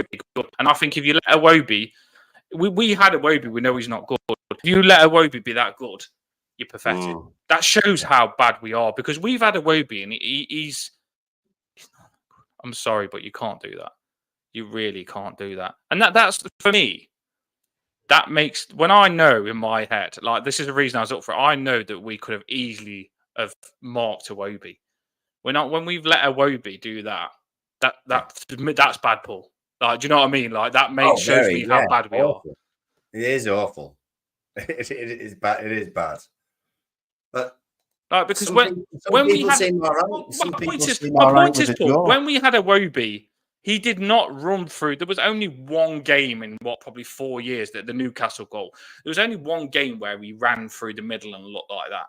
Speaker 2: And I think if you let Iwobi, we had Iwobi. We know he's not good. If you let Iwobi be that good, you're pathetic. That shows how bad we are because we've had Iwobi and he's I'm sorry, but you can't do that. You really can't do that. And that's for me. That makes when I know in my head, like this is the reason I was up for it. I know that we could have easily have marked Iwobi. When we've let Iwobi do that's bad, Paul. Like, do you know what I mean? Like that shows me how bad we are.
Speaker 3: It is awful. It is bad. It is bad. But
Speaker 2: like because when we had my point is, Paul, when we had Iwobi, he did not run through. There was only one game in probably 4 years that the Newcastle goal. There was only one game where he ran through the middle and looked like that.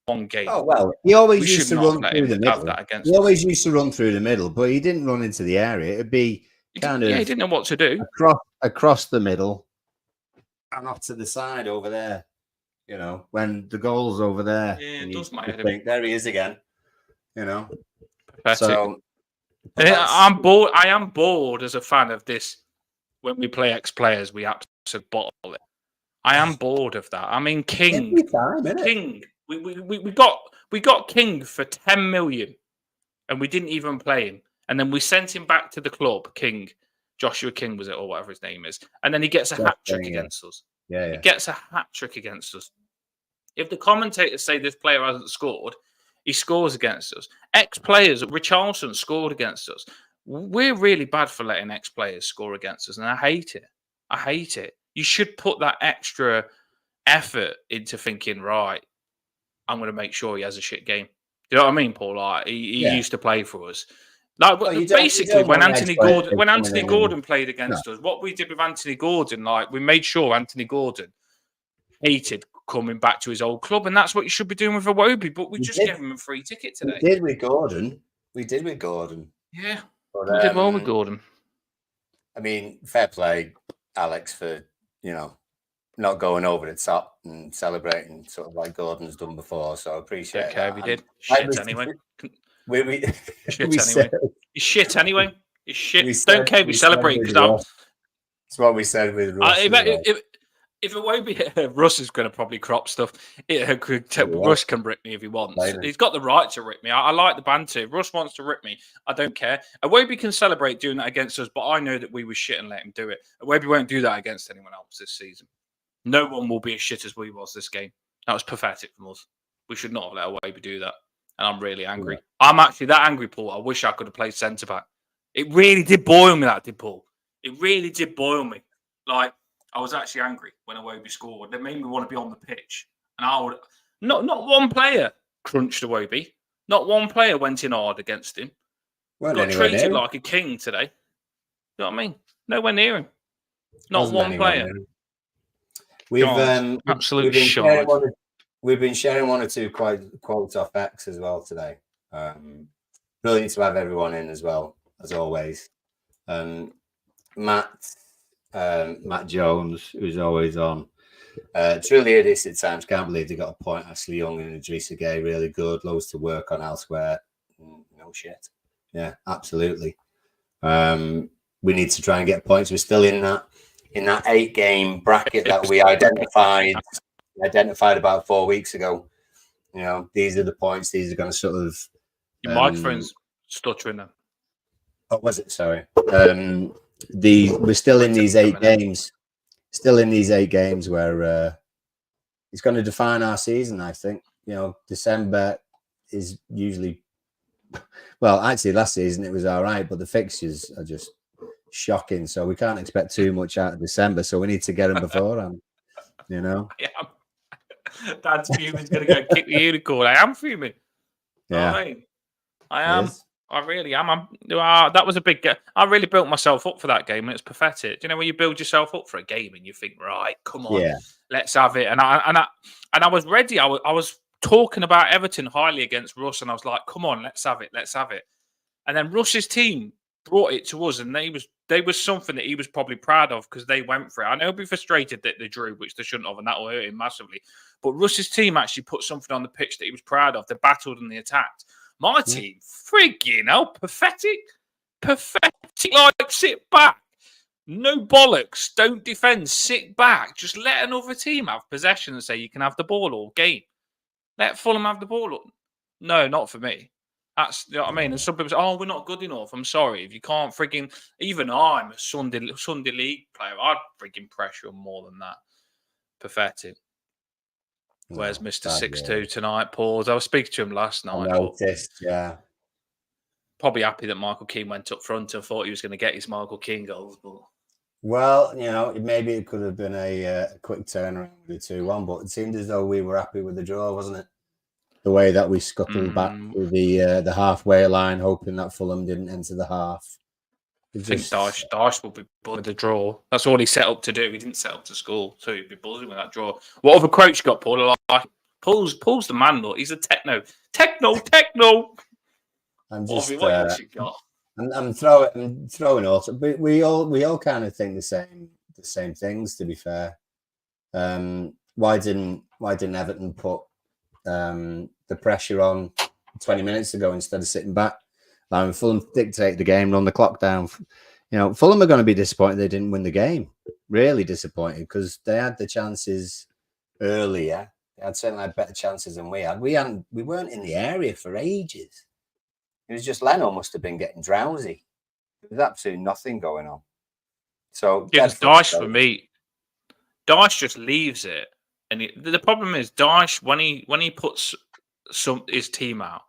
Speaker 2: One game.
Speaker 3: Oh well, he always used to run through the middle. He always used to run through the middle, but he didn't run into the area. It'd be kind of
Speaker 2: he didn't know what to do
Speaker 3: across the middle and off to the side over there. You know, when the goal's over there,
Speaker 2: yeah, it does matter.
Speaker 3: There he is again. You know,
Speaker 2: pathetic. So I'm bored. I am bored as a fan of this. When we play ex-players, we absolutely bottle it. I am bored of that. I mean, King.
Speaker 3: Every time,
Speaker 2: King. We got King for 10 million, and we didn't even play him. And then we sent him back to the club. King, Joshua King was it, or whatever his name is. And then he gets a hat trick against us.
Speaker 3: Yeah,
Speaker 2: he gets a hat trick against us. If the commentators say this player hasn't scored, he scores against us. Ex-players, Richarlison scored against us. We're really bad for letting ex-players score against us, and I hate it. I hate it. You should put that extra effort into thinking, right, I'm going to make sure he has a shit game. Do you know what I mean, Paul? Like, he used to play for us. Like, basically, when Anthony Gordon played against us, what we did with Anthony Gordon, like, we made sure Anthony Gordon hated coming back to his old club, and that's what you should be doing with Iwobi. But we just gave him a free ticket today.
Speaker 3: We did with Gordon.
Speaker 2: Yeah,
Speaker 3: but,
Speaker 2: we did well with Gordon.
Speaker 3: I mean, fair play, Alex, for not going over the top and celebrating sort of like Gordon's done before. So I appreciate that.
Speaker 2: We did. Shit anyway. He's shit anyway. He's shit. Don't care if we celebrate because
Speaker 3: that's what we said with Russ.
Speaker 2: If Iwobi, Russ is going to probably crop stuff. Russ can rip me if he wants. Maybe. He's got the right to rip me. I like the banter. If Russ wants to rip me, I don't care. Iwobi can celebrate doing that against us, but I know that we were shit and let him do it. Iwobi won't do that against anyone else this season. No one will be as shit as we was this game. That was pathetic from us. We should not have let Iwobi do that. And I'm really angry. Yeah. I'm actually that angry, Paul. I wish I could have played centre-back. It really did boil me, that did, Paul. It really did boil me. Like, I was actually angry when Iwobi scored. It made me want to be on the pitch. And I would not one player crunched Iwobi. Not one player went in hard against him. Got treated like a king today. You know what I mean? Nowhere near him. Not one player.
Speaker 3: We've
Speaker 2: absolutely shot.
Speaker 3: We've been sharing one or two quotes off X as well today. Brilliant to have everyone in as well, as always. Matt Jones, who's always on. Truly idiots at times. Can't believe they got a point. Ashley Young and Idrissa Gueye, really good. Loads to work on elsewhere. No shit. Yeah, absolutely. we need to try and get points. We're still in that 8-game bracket that we identified about 4 weeks ago. You know, these are the points. These are going to sort of.
Speaker 2: Your microphone's stuttering then.
Speaker 3: What was it? Sorry. We're still in these 8 games. Still in these 8 games where it's going to define our season. I think. You know, December is usually. Well, actually, last season it was all right, but the fixtures are just shocking. So we can't expect too much out of December. So we need to get them beforehand. You know.
Speaker 2: Yeah. Dad's fuming's going to go kick the unicorn. I am fuming.
Speaker 3: Yeah,
Speaker 2: I am. I really am. That was a big game. I really built myself up for that game, and it's pathetic. Do you know when you build yourself up for a game and you think, right, come on, let's have it. And I was ready. I was talking about Everton highly against Russ, and I was like, come on, let's have it. And then Russ's team brought it to us, and they was something that he was probably proud of because they went for it. I know he'll be frustrated that they drew, which they shouldn't have, and that will hurt him massively. But Russ's team actually put something on the pitch that he was proud of. They battled and they attacked. My team, friggin' hell, pathetic. Like, sit back. No bollocks. Don't defend. Sit back. Just let another team have possession and say you can have the ball all game. Let Fulham have the ball. No, not for me. That's, you know what I mean? And some people say, oh, we're not good enough. I'm sorry. If you can't frigging, even I'm a Sunday League player, I'd frigging pressure on more than that. Pathetic. Where's Mr. 6'2" tonight, Paul? I was speaking to him last night.
Speaker 3: I noticed, yeah.
Speaker 2: Probably happy that Michael Keane went up front and thought he was going to get his Michael Keane goals. But...
Speaker 3: Well, you know, maybe it could have been a quick turnaround with a 2-1, but it seemed as though we were happy with the draw, wasn't it? The way that we scuttled back to the halfway line, hoping that Fulham didn't enter the half.
Speaker 2: I think Dyche will be buzzing with the draw. That's all he set up to do. He didn't set up to score, so he'd be buzzing with that draw. What other quotes you got, Paul? Like, Paul's the man, look. He's a techno.
Speaker 3: I'm just.
Speaker 2: What else you got?
Speaker 3: I'm throwing also, but we all kind of think the same things. To be fair, why didn't Everton put the pressure on 20 minutes ago instead of sitting back? Fulham dictate the game, run the clock down. You know, Fulham are going to be disappointed they didn't win the game. Really disappointed because they had the chances earlier. They had certainly had better chances than we had. We weren't in the area for ages. It was just Leno must have been getting drowsy. There was absolutely nothing going on. So
Speaker 2: Dyche for me, Dyche just leaves it, and the problem is Dyche when he puts his team out.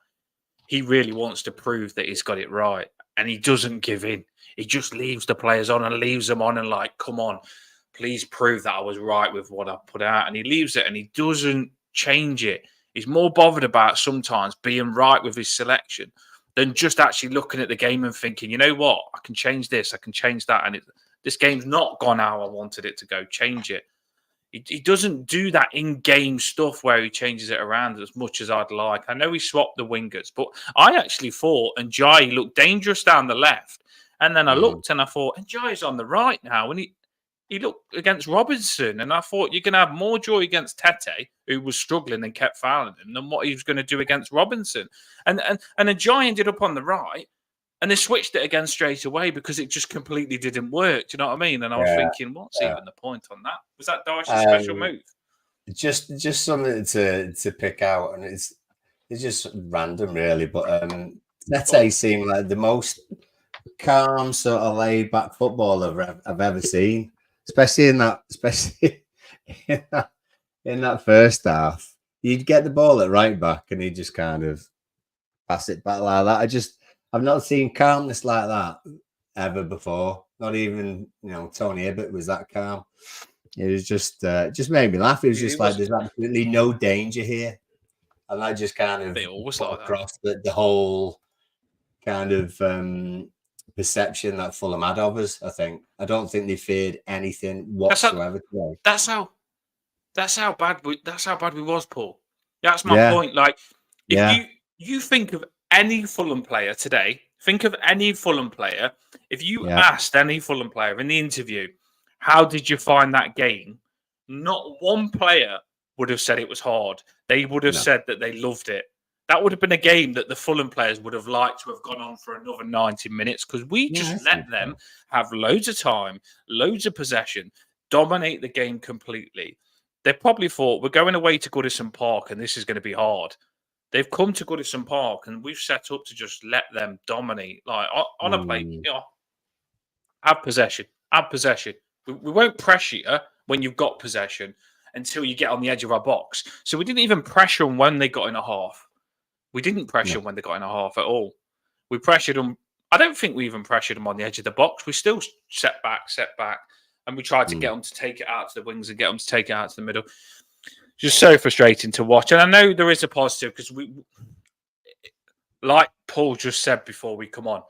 Speaker 2: He really wants to prove that he's got it right, and he doesn't give in. He just leaves the players on and leaves them on and like, come on, please prove that I was right with what I put out. And he leaves it and he doesn't change it. He's more bothered about sometimes being right with his selection than just actually looking at the game and thinking, you know what, I can change this, I can change that. And this game's not gone how I wanted it to go. Change it. He doesn't do that in-game stuff where he changes it around as much as I'd like. I know he swapped the wingers, but I actually thought Ndiaye looked dangerous down the left. And then I looked and I thought, Ndiaye's on the right now. And he looked against Robinson. And I thought you're going to have more joy against Tete, who was struggling and kept fouling him, than what he was going to do against Robinson. And Ndiaye ended up on the right. And they switched it again straight away because it just completely didn't work. Do you know what I mean? And I was thinking, what's even the point on that? Was that Dyche's special move?
Speaker 3: Just something to pick out, and it's just random, really. But Tete seemed like the most calm, sort of laid back footballer I've ever seen, especially in that first half. You'd get the ball at right back, and he'd just kind of pass it back like that. I've not seen calmness like that ever before. Not even, Tony Hibbert was that calm. It was just made me laugh. It was just like there's absolutely no danger here, and I just kind of
Speaker 2: they always like
Speaker 3: across the whole kind of perception that Fulham had of us. I don't think they feared anything whatsoever today.
Speaker 2: That's how bad we was, Paul. That's my point. Like if you think of any Fulham player today, if you asked any Fulham player in the interview, how did you find that game? Not one player would have said it was hard. They would have said that they loved it. That would have been a game that the Fulham players would have liked to have gone on for another 90 minutes because we just let them have loads of time, loads of possession, dominate the game completely. They probably thought, we're going away to Goodison Park and this is going to be hard. They've come to Goodison Park and we've set up to just let them dominate. Like on a play, have possession. We won't pressure you when you've got possession until you get on the edge of our box. So we didn't even pressure them when they got in a half. We didn't pressure them when they got in a half at all. We pressured them. I don't think we even pressured them on the edge of the box. We still set back. And we tried to get them to take it out to the wings and get them to take it out to the middle. Just so frustrating to watch. And I know there is a positive because we, like Paul just said before we come on,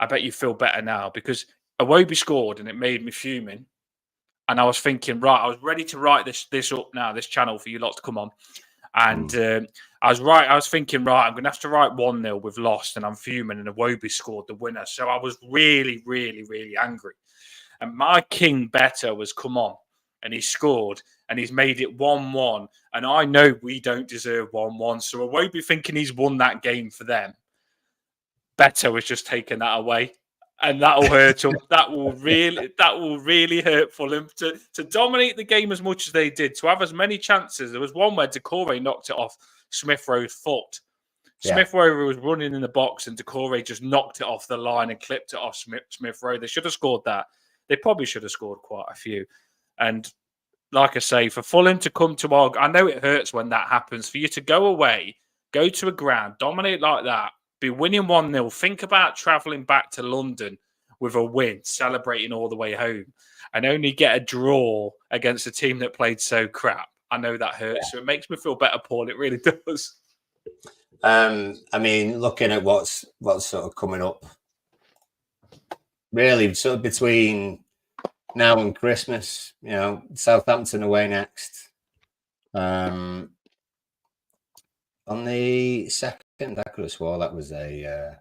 Speaker 2: I bet you feel better now because Iwobi scored and it made me fuming. And I was thinking, right, I was ready to write this up now, this channel for you lot to come on. And I was thinking, right, I'm going to have to write 1-0. We've lost and I'm fuming and Iwobi scored the winner. So I was really, really, really angry. And my king better was come on. And he scored and he's made it 1-1. And I know we don't deserve 1-1. So Iwobi thinking he's won that game for them. Better was just taking that away. And that'll hurt them. That will really hurt Fulham to dominate the game as much as they did, to have as many chances. There was one where Decore knocked it off Smith Rowe's foot. Smith Rowe was running in the box and Decore just knocked it off the line and clipped it off Smith Rowe. They should have scored that. They probably should have scored quite a few. And like I say, for Fulham to come to I know it hurts when that happens. For you to go away, go to a ground, dominate like that, be winning 1-0, think about travelling back to London with a win, celebrating all the way home, and only get a draw against a team that played so crap. I know that hurts. So it makes me feel better, Paul. It really does.
Speaker 3: I mean, looking at what's sort of coming up, really, sort of between now and Christmas, Southampton away next. On the 2nd, I could have swore that was a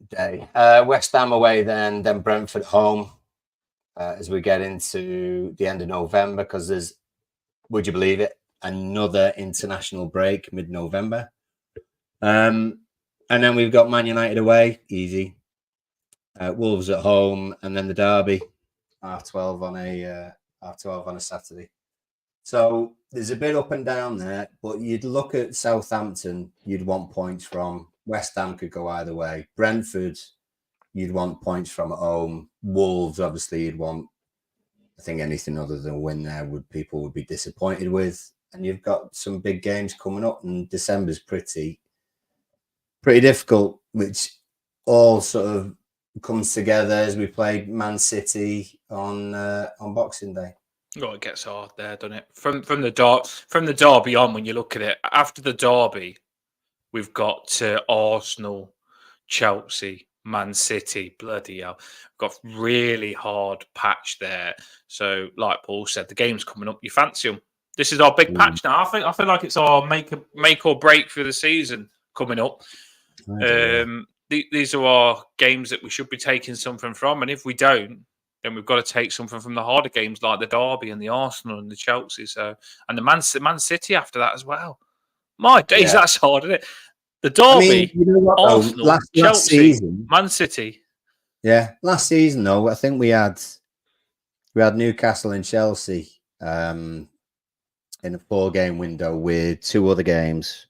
Speaker 3: day. West Ham away, then Brentford home as we get into the end of November, because there's, would you believe it, another international break mid-November. And then we've got Man United away, easy. Wolves at home, and then the derby, 12:30 on a Saturday. So there's a bit up and down there, but you'd look at Southampton, you'd want points from. West Ham could go either way. Brentford, you'd want points from at home. Wolves, obviously, you'd want, I think anything other than a win there people would be disappointed with. And you've got some big games coming up, and December's pretty difficult, which all sort of comes together as we played Man City on Boxing Day.
Speaker 2: Oh, it gets hard there, doesn't it? From the derby on, when you look at it, after the derby, we've got Arsenal, Chelsea, Man City. Bloody hell, we've got really hard patch there. So, like Paul said, the game's coming up. You fancy them? This is our big patch now. I feel like it's our make or break for the season coming up. These are our games that we should be taking something from, and if we don't, then we've got to take something from the harder games like the derby and the Arsenal and the Chelsea. So, and the Man City after that as well. My days, that's hard, isn't it? The derby, Arsenal, last Chelsea, season, Man City.
Speaker 3: Yeah, last season though, I think we had Newcastle and Chelsea in a 4-game window with 2 other games.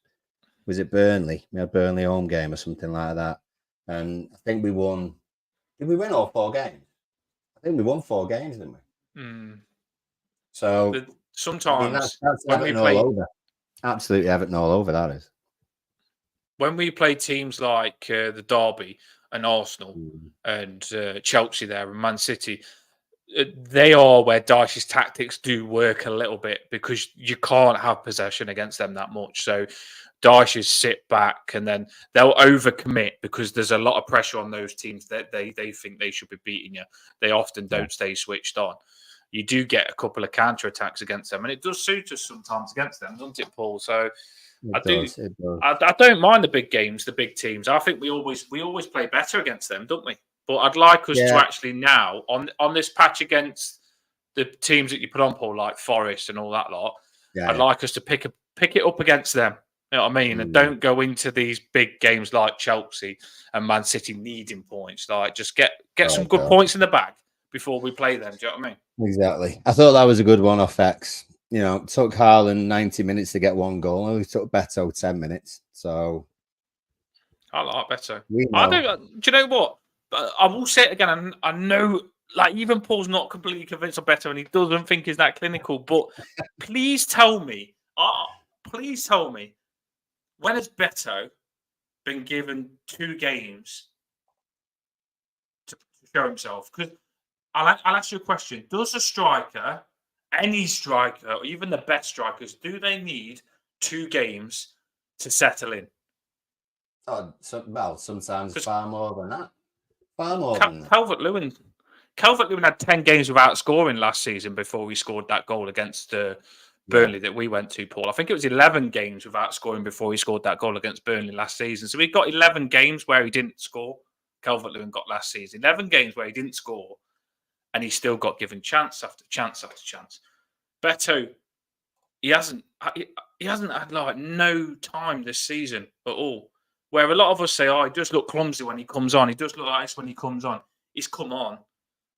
Speaker 3: Was it Burnley? We had Burnley home game or something like that, and I think we won. Did we win all 4 games? I think we won 4 games, didn't we? So
Speaker 2: sometimes
Speaker 3: that's
Speaker 2: when
Speaker 3: Everton
Speaker 2: we play,
Speaker 3: all over. Absolutely Everton all over, that is.
Speaker 2: When we play teams like the derby and Arsenal and Chelsea there and Man City, they are where Dyche's tactics do work a little bit, because you can't have possession against them that much. So Dyche sit back and then they'll overcommit because there's a lot of pressure on those teams that they think they should be beating you. They often don't stay switched on. You do get a couple of counter-attacks against them, and it does suit us sometimes against them, doesn't it, Paul? So I don't mind the big games, the big teams. I think we always play better against them, don't we? But I'd like us to actually now, on this patch against the teams that you put on, Paul, like Forest and all that lot, I'd like us to pick it up against them. You know what I mean? And don't go into these big games like Chelsea and Man City needing points. Like, just get some good points in the bag before we play them. Do you know what I mean?
Speaker 3: Exactly. I thought that was a good one off X. You know, it took Haaland 90 minutes to get one goal. Only took Beto 10 minutes. So
Speaker 2: I like Beto.
Speaker 3: we
Speaker 2: I
Speaker 3: know.
Speaker 2: don't. Do you know what? I will say it again. I know, like, even Paul's not completely convinced of Beto, and he doesn't think he's that clinical. But please tell me, when has Beto been given 2 games to show himself? Because I'll ask you a question: does a striker, any striker, or even the best strikers, do they need 2 games to settle in?
Speaker 3: Oh, sometimes
Speaker 2: 'Cause
Speaker 3: far more than that. Far more than that.
Speaker 2: Calvert-Lewin had 10 games without scoring last season before he scored that goal against Burnley that we went to, Paul. I think it was 11 games without scoring before he scored that goal against Burnley last season. So we got 11 games where he didn't score. Calvert-Lewin got last season. 11 games where he didn't score, and he still got given chance after chance after chance. Beto, he hasn't had like no time this season at all. Where a lot of us say, oh, he does look clumsy when he comes on. He does look like this when he comes on. He's come on.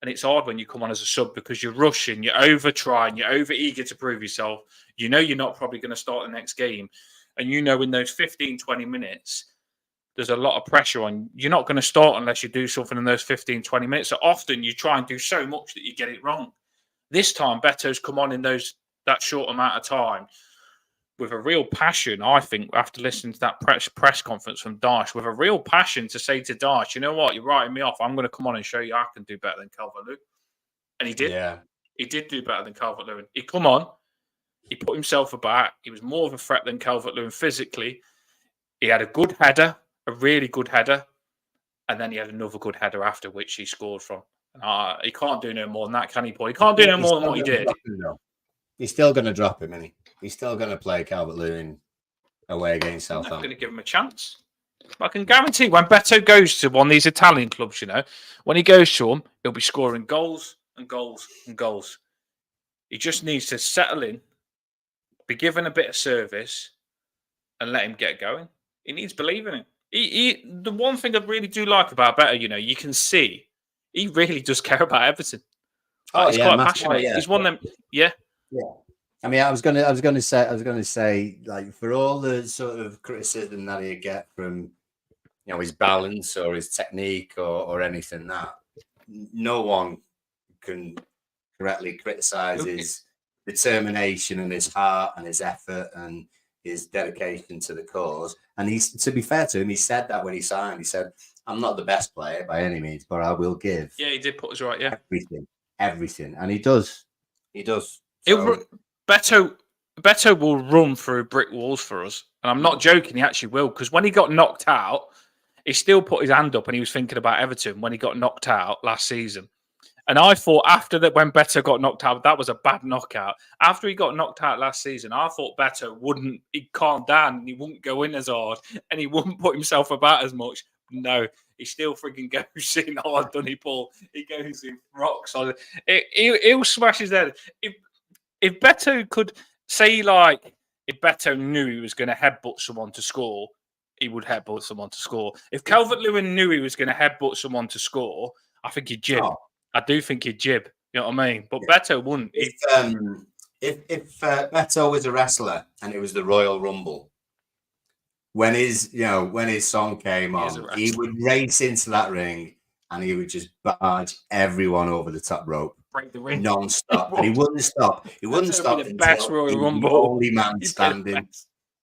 Speaker 2: And it's hard when you come on as a sub because you're rushing, you're over trying, you're over eager to prove yourself. You know you're not probably going to start the next game. And you know in those 15, 20 minutes, there's a lot of pressure on. You're not going to start unless you do something in those 15, 20 minutes. So often you try and do so much that you get it wrong. This time, Beto's come on in that short amount of time with a real passion, I think, after listening to that press conference from Daesh, with a real passion to say to Daesh, you know what, you're writing me off. I'm going to come on and show you I can do better than Calvert-Lewin. And he did.
Speaker 3: Yeah.
Speaker 2: He did do better than Calvert-Lewin. He come on. He put himself about. He was more of a threat than Calvert-Lewin physically. He had a good header, a really good header. And then he had another good header after which he scored from. He can't do no more than that, can he, Paul? He can't do no more than what he did.
Speaker 3: He's still going to drop him, isn't he? He's still going to play Calvert-Lewin away against Southampton.
Speaker 2: I'm not going to give him a chance. I can guarantee when Beto goes to one of these Italian clubs, you know, when he goes to them, he'll be scoring goals and goals and goals. He just needs to settle in, be given a bit of service, and let him get going. He needs believing in it. The one thing I really do like about Beto, you know, you can see he really does care about Everton. He's quite passionate. He's one of them. Yeah.
Speaker 3: I mean, I was gonna say, like, for all the sort of criticism that he'd get from, you know, his balance or his technique or anything, that no one can correctly criticize his determination and his heart and his effort and his dedication to the cause. And he's, to be fair to him, he said that when he signed. He said, "I'm not the best player by any means, but I will give."
Speaker 2: Yeah, he did put us right. Yeah,
Speaker 3: everything, and he does. So,
Speaker 2: Beto will run through brick walls for us. And I'm not joking, he actually will. Because when he got knocked out, he still put his hand up and he was thinking about Everton when he got knocked out last season. And I thought after that, when Beto got knocked out, that was a bad knockout. After he got knocked out last season, I thought Beto he'd calm down and he wouldn't go in as hard and he wouldn't put himself about as much. No, he still freaking goes in hard, doesn't he, Paul? He goes in rocks on it. He'll smash his head. If Beto could say, like, if Beto knew he was going to headbutt someone to score, he would headbutt someone to score. If Calvert-Lewin knew he was going to headbutt someone to score, I think he'd jib. I do think he'd jib. You know what I mean? But Beto wouldn't.
Speaker 3: If Beto was a wrestler and it was the Royal Rumble, when his song came on, he would race into that ring and he would just barge everyone over the top rope.
Speaker 2: Break the ring
Speaker 3: non-stop, and he wouldn't stop. He wouldn't stop
Speaker 2: until the best Royal Rumble.
Speaker 3: Only man standing.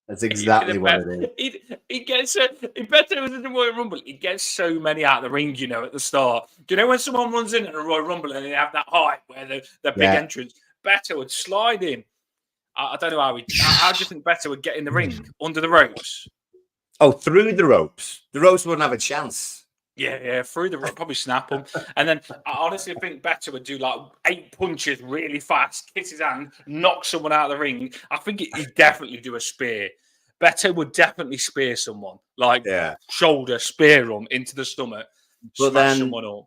Speaker 3: That's exactly what it is.
Speaker 2: He gets if Beto was in the Royal Rumble, he gets so many out of the ring. You know, at the start, do you know when someone runs in at a Royal Rumble and they have that hype where the big entrance? Beto would slide in. I don't know how do you think Beto would get in the ring under the ropes?
Speaker 3: Oh, through the ropes. The ropes wouldn't have a chance.
Speaker 2: Yeah, through the probably snap them. And then I honestly think Beto would do like 8 punches really fast, kiss his hand, knock someone out of the ring. I think he'd definitely do a spear. Beto would definitely spear someone, like shoulder, spear them into the stomach, smash someone up.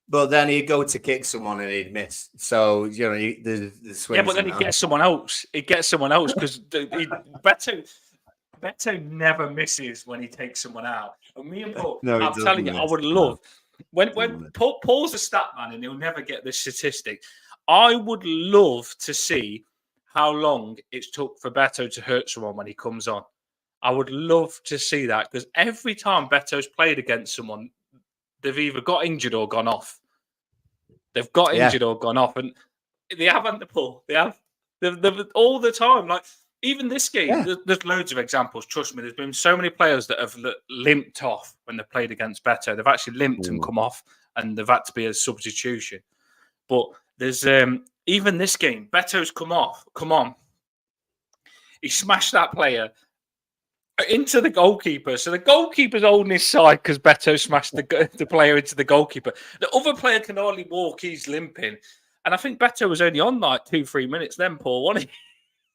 Speaker 3: But then he'd go to kick someone and he'd miss. So, you know, the swings.
Speaker 2: Yeah, but then he'd get someone else. He'd get someone else because Beto Beto never misses when he takes someone out. And me and Paul,
Speaker 3: No, he
Speaker 2: I'm telling you,
Speaker 3: doesn't
Speaker 2: I
Speaker 3: miss.
Speaker 2: would love when Paul's a stat man and he'll never get this statistic. I would love to see how long it's took for Beto to hurt someone when he comes on. I would love to see that because every time Beto's played against someone, they've either got injured or gone off. They've got injured or gone off, and they haven't. The Paul. They have. They've all the time. Like even this game, there's loads of examples. Trust me, there's been so many players that have limped off when they played against Beto. They've actually limped and come off, and they've had to be a substitution. But there's even this game, Beto's come on. He smashed that player into the goalkeeper. So the goalkeeper's holding his side because Beto smashed the player into the goalkeeper. The other player can hardly walk. He's limping. And I think Beto was only on like 2-3 minutes then, Paul, wasn't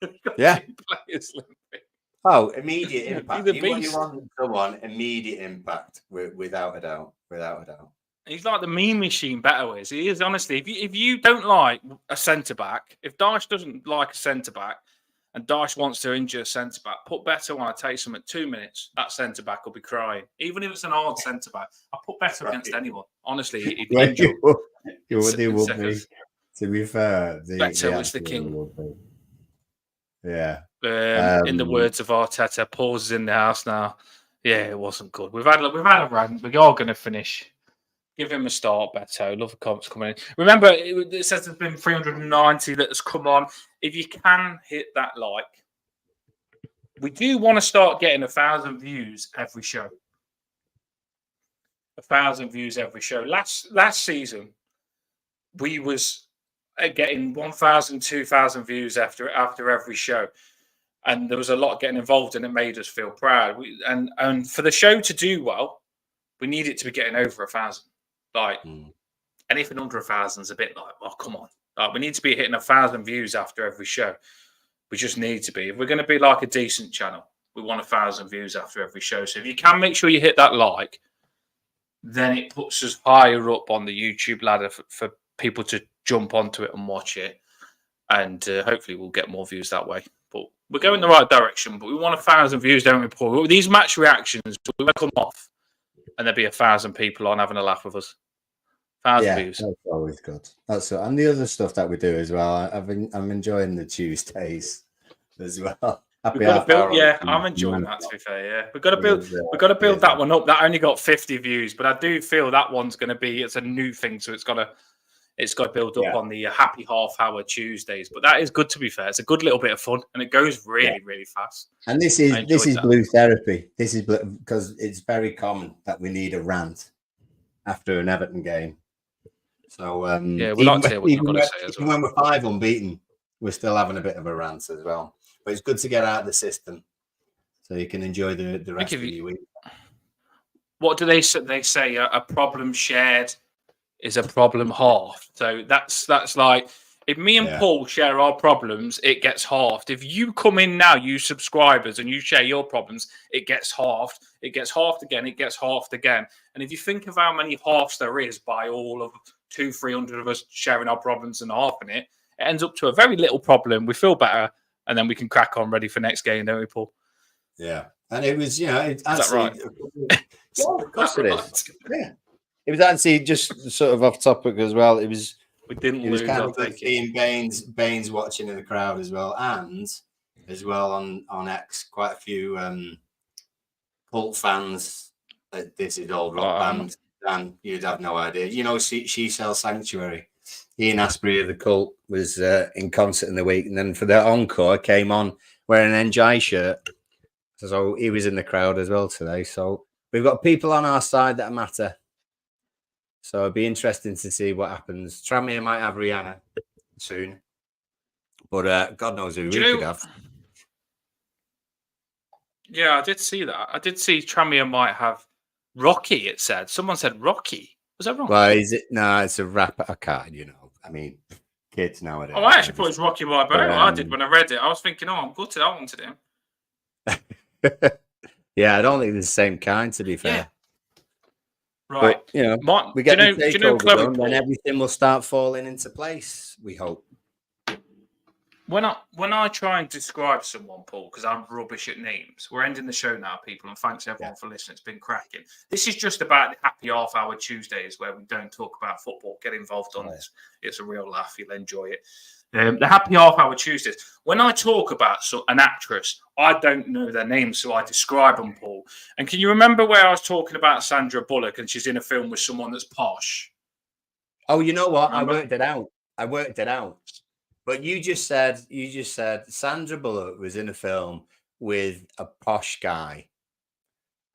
Speaker 2: he?
Speaker 3: Yeah.
Speaker 2: Players limping.
Speaker 3: Oh, immediate impact.
Speaker 2: He's a beast.
Speaker 3: You want someone, immediate impact, without a doubt. Without a doubt.
Speaker 2: He's like the meme machine, Beto is. He is, honestly. If you don't like a centre-back, if Dyche doesn't like a centre-back, and Dyche wants to injure a centre-back, put Beto on a take him at 2 minutes, that centre-back will be crying. Even if it's an hard centre-back, I'll put Beto against anyone. Honestly, he'd injure.
Speaker 3: You would be. To be fair,
Speaker 2: Beto was the king.
Speaker 3: Yeah.
Speaker 2: In the words of Arteta, Paul's is in the house now. Yeah, it wasn't good. We've had a rant. We're all going to finish. Give him a start, Beto. Love the comments coming in. Remember, it says there's been 390 that has come on. If you can hit that like, we do want to start getting 1,000 views every show. 1,000 views every show. Last season, we was getting 1,000, 2,000 views after every show. And there was a lot getting involved and it made us feel proud. And for the show to do well, we need it to be getting over 1,000. Like anything under 1,000 is a bit like, oh, come on. Like, we need to be hitting 1,000 views after every show. We just need to be. If we're going to be like a decent channel, we want 1,000 views after every show. So if you can make sure you hit that like, then it puts us higher up on the YouTube ladder for people to jump onto it and watch it. And hopefully we'll get more views that way. But we're going the right direction. But we want 1,000 views, don't we, Paul? These match reactions, we will come off. And there'll be 1,000 people on having a laugh with us. 1,000 views. That's
Speaker 3: always good. And the other stuff that we do as well. I'm enjoying the Tuesdays as well.
Speaker 2: I'm enjoying that. To be fair, yeah, we've got to build that one up. That only got 50 views, but I do feel that one's going to be. It's a new thing, so it's got to build up on the happy half-hour Tuesdays. But that is good. To be fair, it's a good little bit of fun, and it goes really, really fast.
Speaker 3: And this is blue therapy. This is because it's very common that we need a rant after an Everton game. So
Speaker 2: we like to hear what you've got to say as well.
Speaker 3: When we're 5 unbeaten, we're still having a bit of a rant as well. But it's good to get out of the system so you can enjoy the rest of your week.
Speaker 2: What do they say? They say a problem shared is a problem halved. So that's like if me and Paul share our problems, it gets halved. If you come in now, you subscribers, and you share your problems, it gets halved. It gets halved again. It gets halved again. And if you think of how many halves there is by all of 200-300 of us sharing our problems and halving it, it ends up to a very little problem. We feel better, and then we can crack on ready for next game, don't we, Paul?
Speaker 3: Yeah. And it was, is
Speaker 2: that right?
Speaker 3: Yeah, of course it is. Yeah. It was actually just sort of off topic as well. It was kind of good seeing Baines watching in the crowd as well, and as well on X, quite a few cult fans. This is old rock band, and you'd have no idea. She Sells Sanctuary. Ian Asprey of the Cult was in concert in the week, and then for the encore came on wearing an NJ shirt. So he was in the crowd as well today. So we've got people on our side that matter. So it'd be interesting to see what happens. Tranmere might have Rihanna soon, but God knows who we could have.
Speaker 2: Yeah, I did see that. I did see Tranmere might have Rocky. It said someone said Rocky. Was that wrong?
Speaker 3: Well, is it? No, it's a rapper. I can't. I mean, kids nowadays.
Speaker 2: Oh, I actually thought it was Rocky Balboa. I did when I read it. I was thinking, I'm gutted. I wanted him.
Speaker 3: Yeah, I don't think it's the same kind. To be fair. Yeah.
Speaker 2: Right,
Speaker 3: but, we get the takeover done, then everything will start falling into place. We hope.
Speaker 2: When I try and describe someone, Paul, because I'm rubbish at names, we're ending the show now, people, and thanks everyone for listening. It's been cracking. This is just about the happy half-hour Tuesdays where we don't talk about football. Get involved on this. It's a real laugh. You'll enjoy it. The happy half-hour Tuesdays. When I talk about an actress, I don't know their name, so I describe them, Paul. And can you remember where I was talking about Sandra Bullock and she's in a film with someone that's posh?
Speaker 3: Oh, you know what?
Speaker 2: Remember?
Speaker 3: I worked it out. But you just said Sandra Bullock was in a film with a posh guy,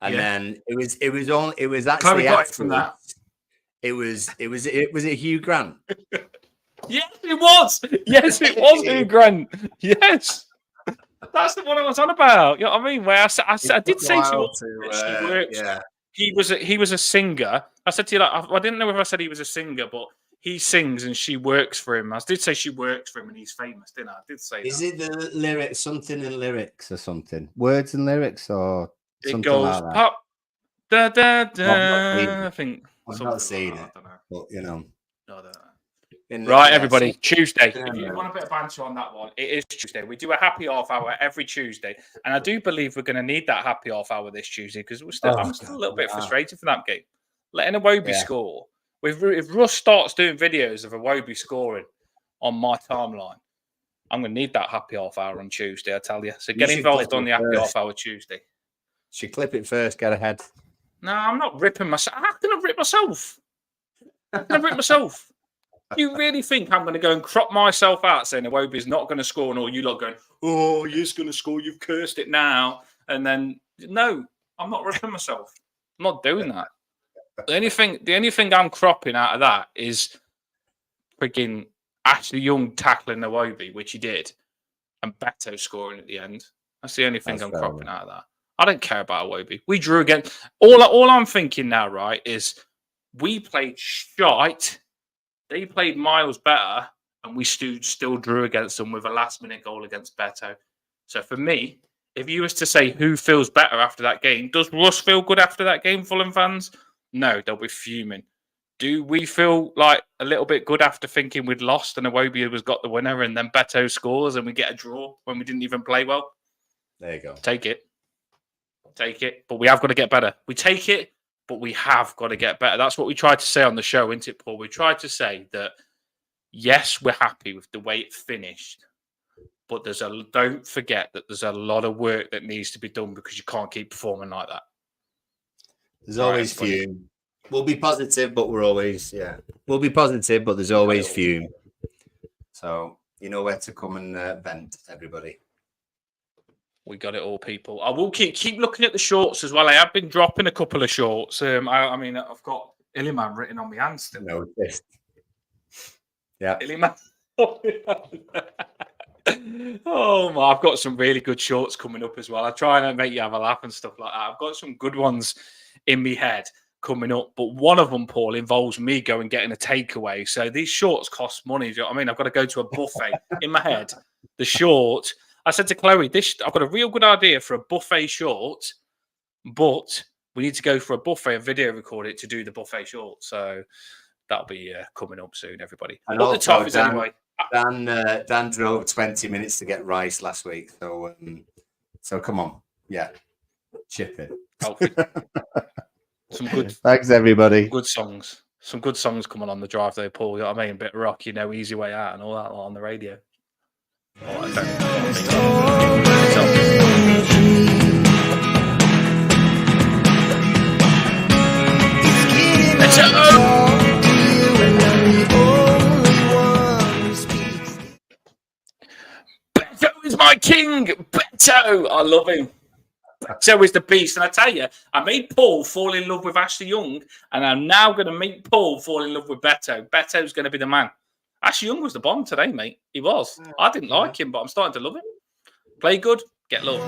Speaker 3: and then it was actually
Speaker 2: got it from that.
Speaker 3: It was it Hugh Grant?
Speaker 2: Yes, it was. Yes, it was Hugh Grant. Yes, that's the one I was on about. You know what I mean? Where I did say to you, she works. Yeah. He was a singer. I said to you, like, I didn't know if I said he was a singer, but he sings and she works for him. I did say she works for him and he's famous, didn't I? I did say
Speaker 3: Is it the lyrics, something in lyrics or something? Words and lyrics or something
Speaker 2: it goes
Speaker 3: like that?
Speaker 2: Pop, da, da, da, I think.
Speaker 3: I've not seen it, but you know.
Speaker 2: No, right, everybody. Tuesday. If you want a bit of banter on that one, it is Tuesday. We do a happy half hour every Tuesday, and I do believe we're going to need that happy half hour this Tuesday because I'm still a little bit frustrated for that game. Letting Iwobi score. If Russ starts doing videos of Iwobi scoring on my timeline, I'm going to need that happy half hour on Tuesday, I tell you. So get involved on the happy half hour Tuesday.
Speaker 3: Should clip it first, get ahead.
Speaker 2: No, I'm not ripping myself. How can I rip myself? How can I rip myself? You really think I'm going to go and crop myself out saying Iwobi's not going to score and all you lot going, oh, he's going to score, you've cursed it now. And then, no, I'm not ripping myself. I'm not doing that. The only thing I'm cropping out of that is freaking Ashley Young tackling Iwobi, which he did, and Beto scoring at the end. That's the only thing I'm cropping out of that. I don't care about Iwobi. We drew again. All I'm thinking now, right, is we played shite. They played miles better, and we still drew against them with a last-minute goal against Beto. So for me, if you was to say who feels better after that game, does Russ feel good after that game, Fulham fans? No, they'll be fuming. Do we feel like a little bit good after thinking we'd lost and Iwobi was got the winner and then Beto scores and we get a draw when we didn't even play well?
Speaker 3: There you go.
Speaker 2: Take it. But we have got to get better. We take it, but we have got to get better. That's what we tried to say on the show, isn't it, Paul? We tried to say that, yes, we're happy with the way it finished, but don't forget that there's a lot of work that needs to be done because you can't keep performing like that.
Speaker 3: There's always fume. We'll be positive, but we'll be positive, but there's always fume. So you know where to come and vent, everybody.
Speaker 2: We got it all, people. I will keep looking at the shorts as well. I have been dropping a couple of shorts. I mean, I've got Illiman written on my hand still.
Speaker 3: No, yeah,
Speaker 2: Illiman. Oh my! I've got some really good shorts coming up as well. I try and make you have a laugh and stuff like that. I've got some good ones in my head coming up, but one of them, Paul, involves me going getting a takeaway. So these shorts cost money. Do you know what I mean? I've got to go to a buffet in my head. The short. I said to Chloe, I've got a real good idea for a buffet short, but we need to go for a buffet and video record it to do the buffet short. So that'll be coming up soon, everybody.
Speaker 3: And
Speaker 2: what the top is anyway.
Speaker 3: Dan drove 20 minutes to get rice last week. So come on. Yeah. Chip it.
Speaker 2: Some good.
Speaker 3: Thanks, everybody.
Speaker 2: Good songs. Some good songs coming on the drive there, Paul. You know what I mean? A bit of rock, Easy Way Out and all that on the radio. Beto is my king. Beto, I love him. Beto is the beast, and I tell you, I made Paul fall in love with Ashley Young, and I'm now going to make Paul fall in love with Beto. Beto's going to be the man. Ashley Young was the bomb today, mate. He was. I didn't like him, but I'm starting to love him. Play good, get love.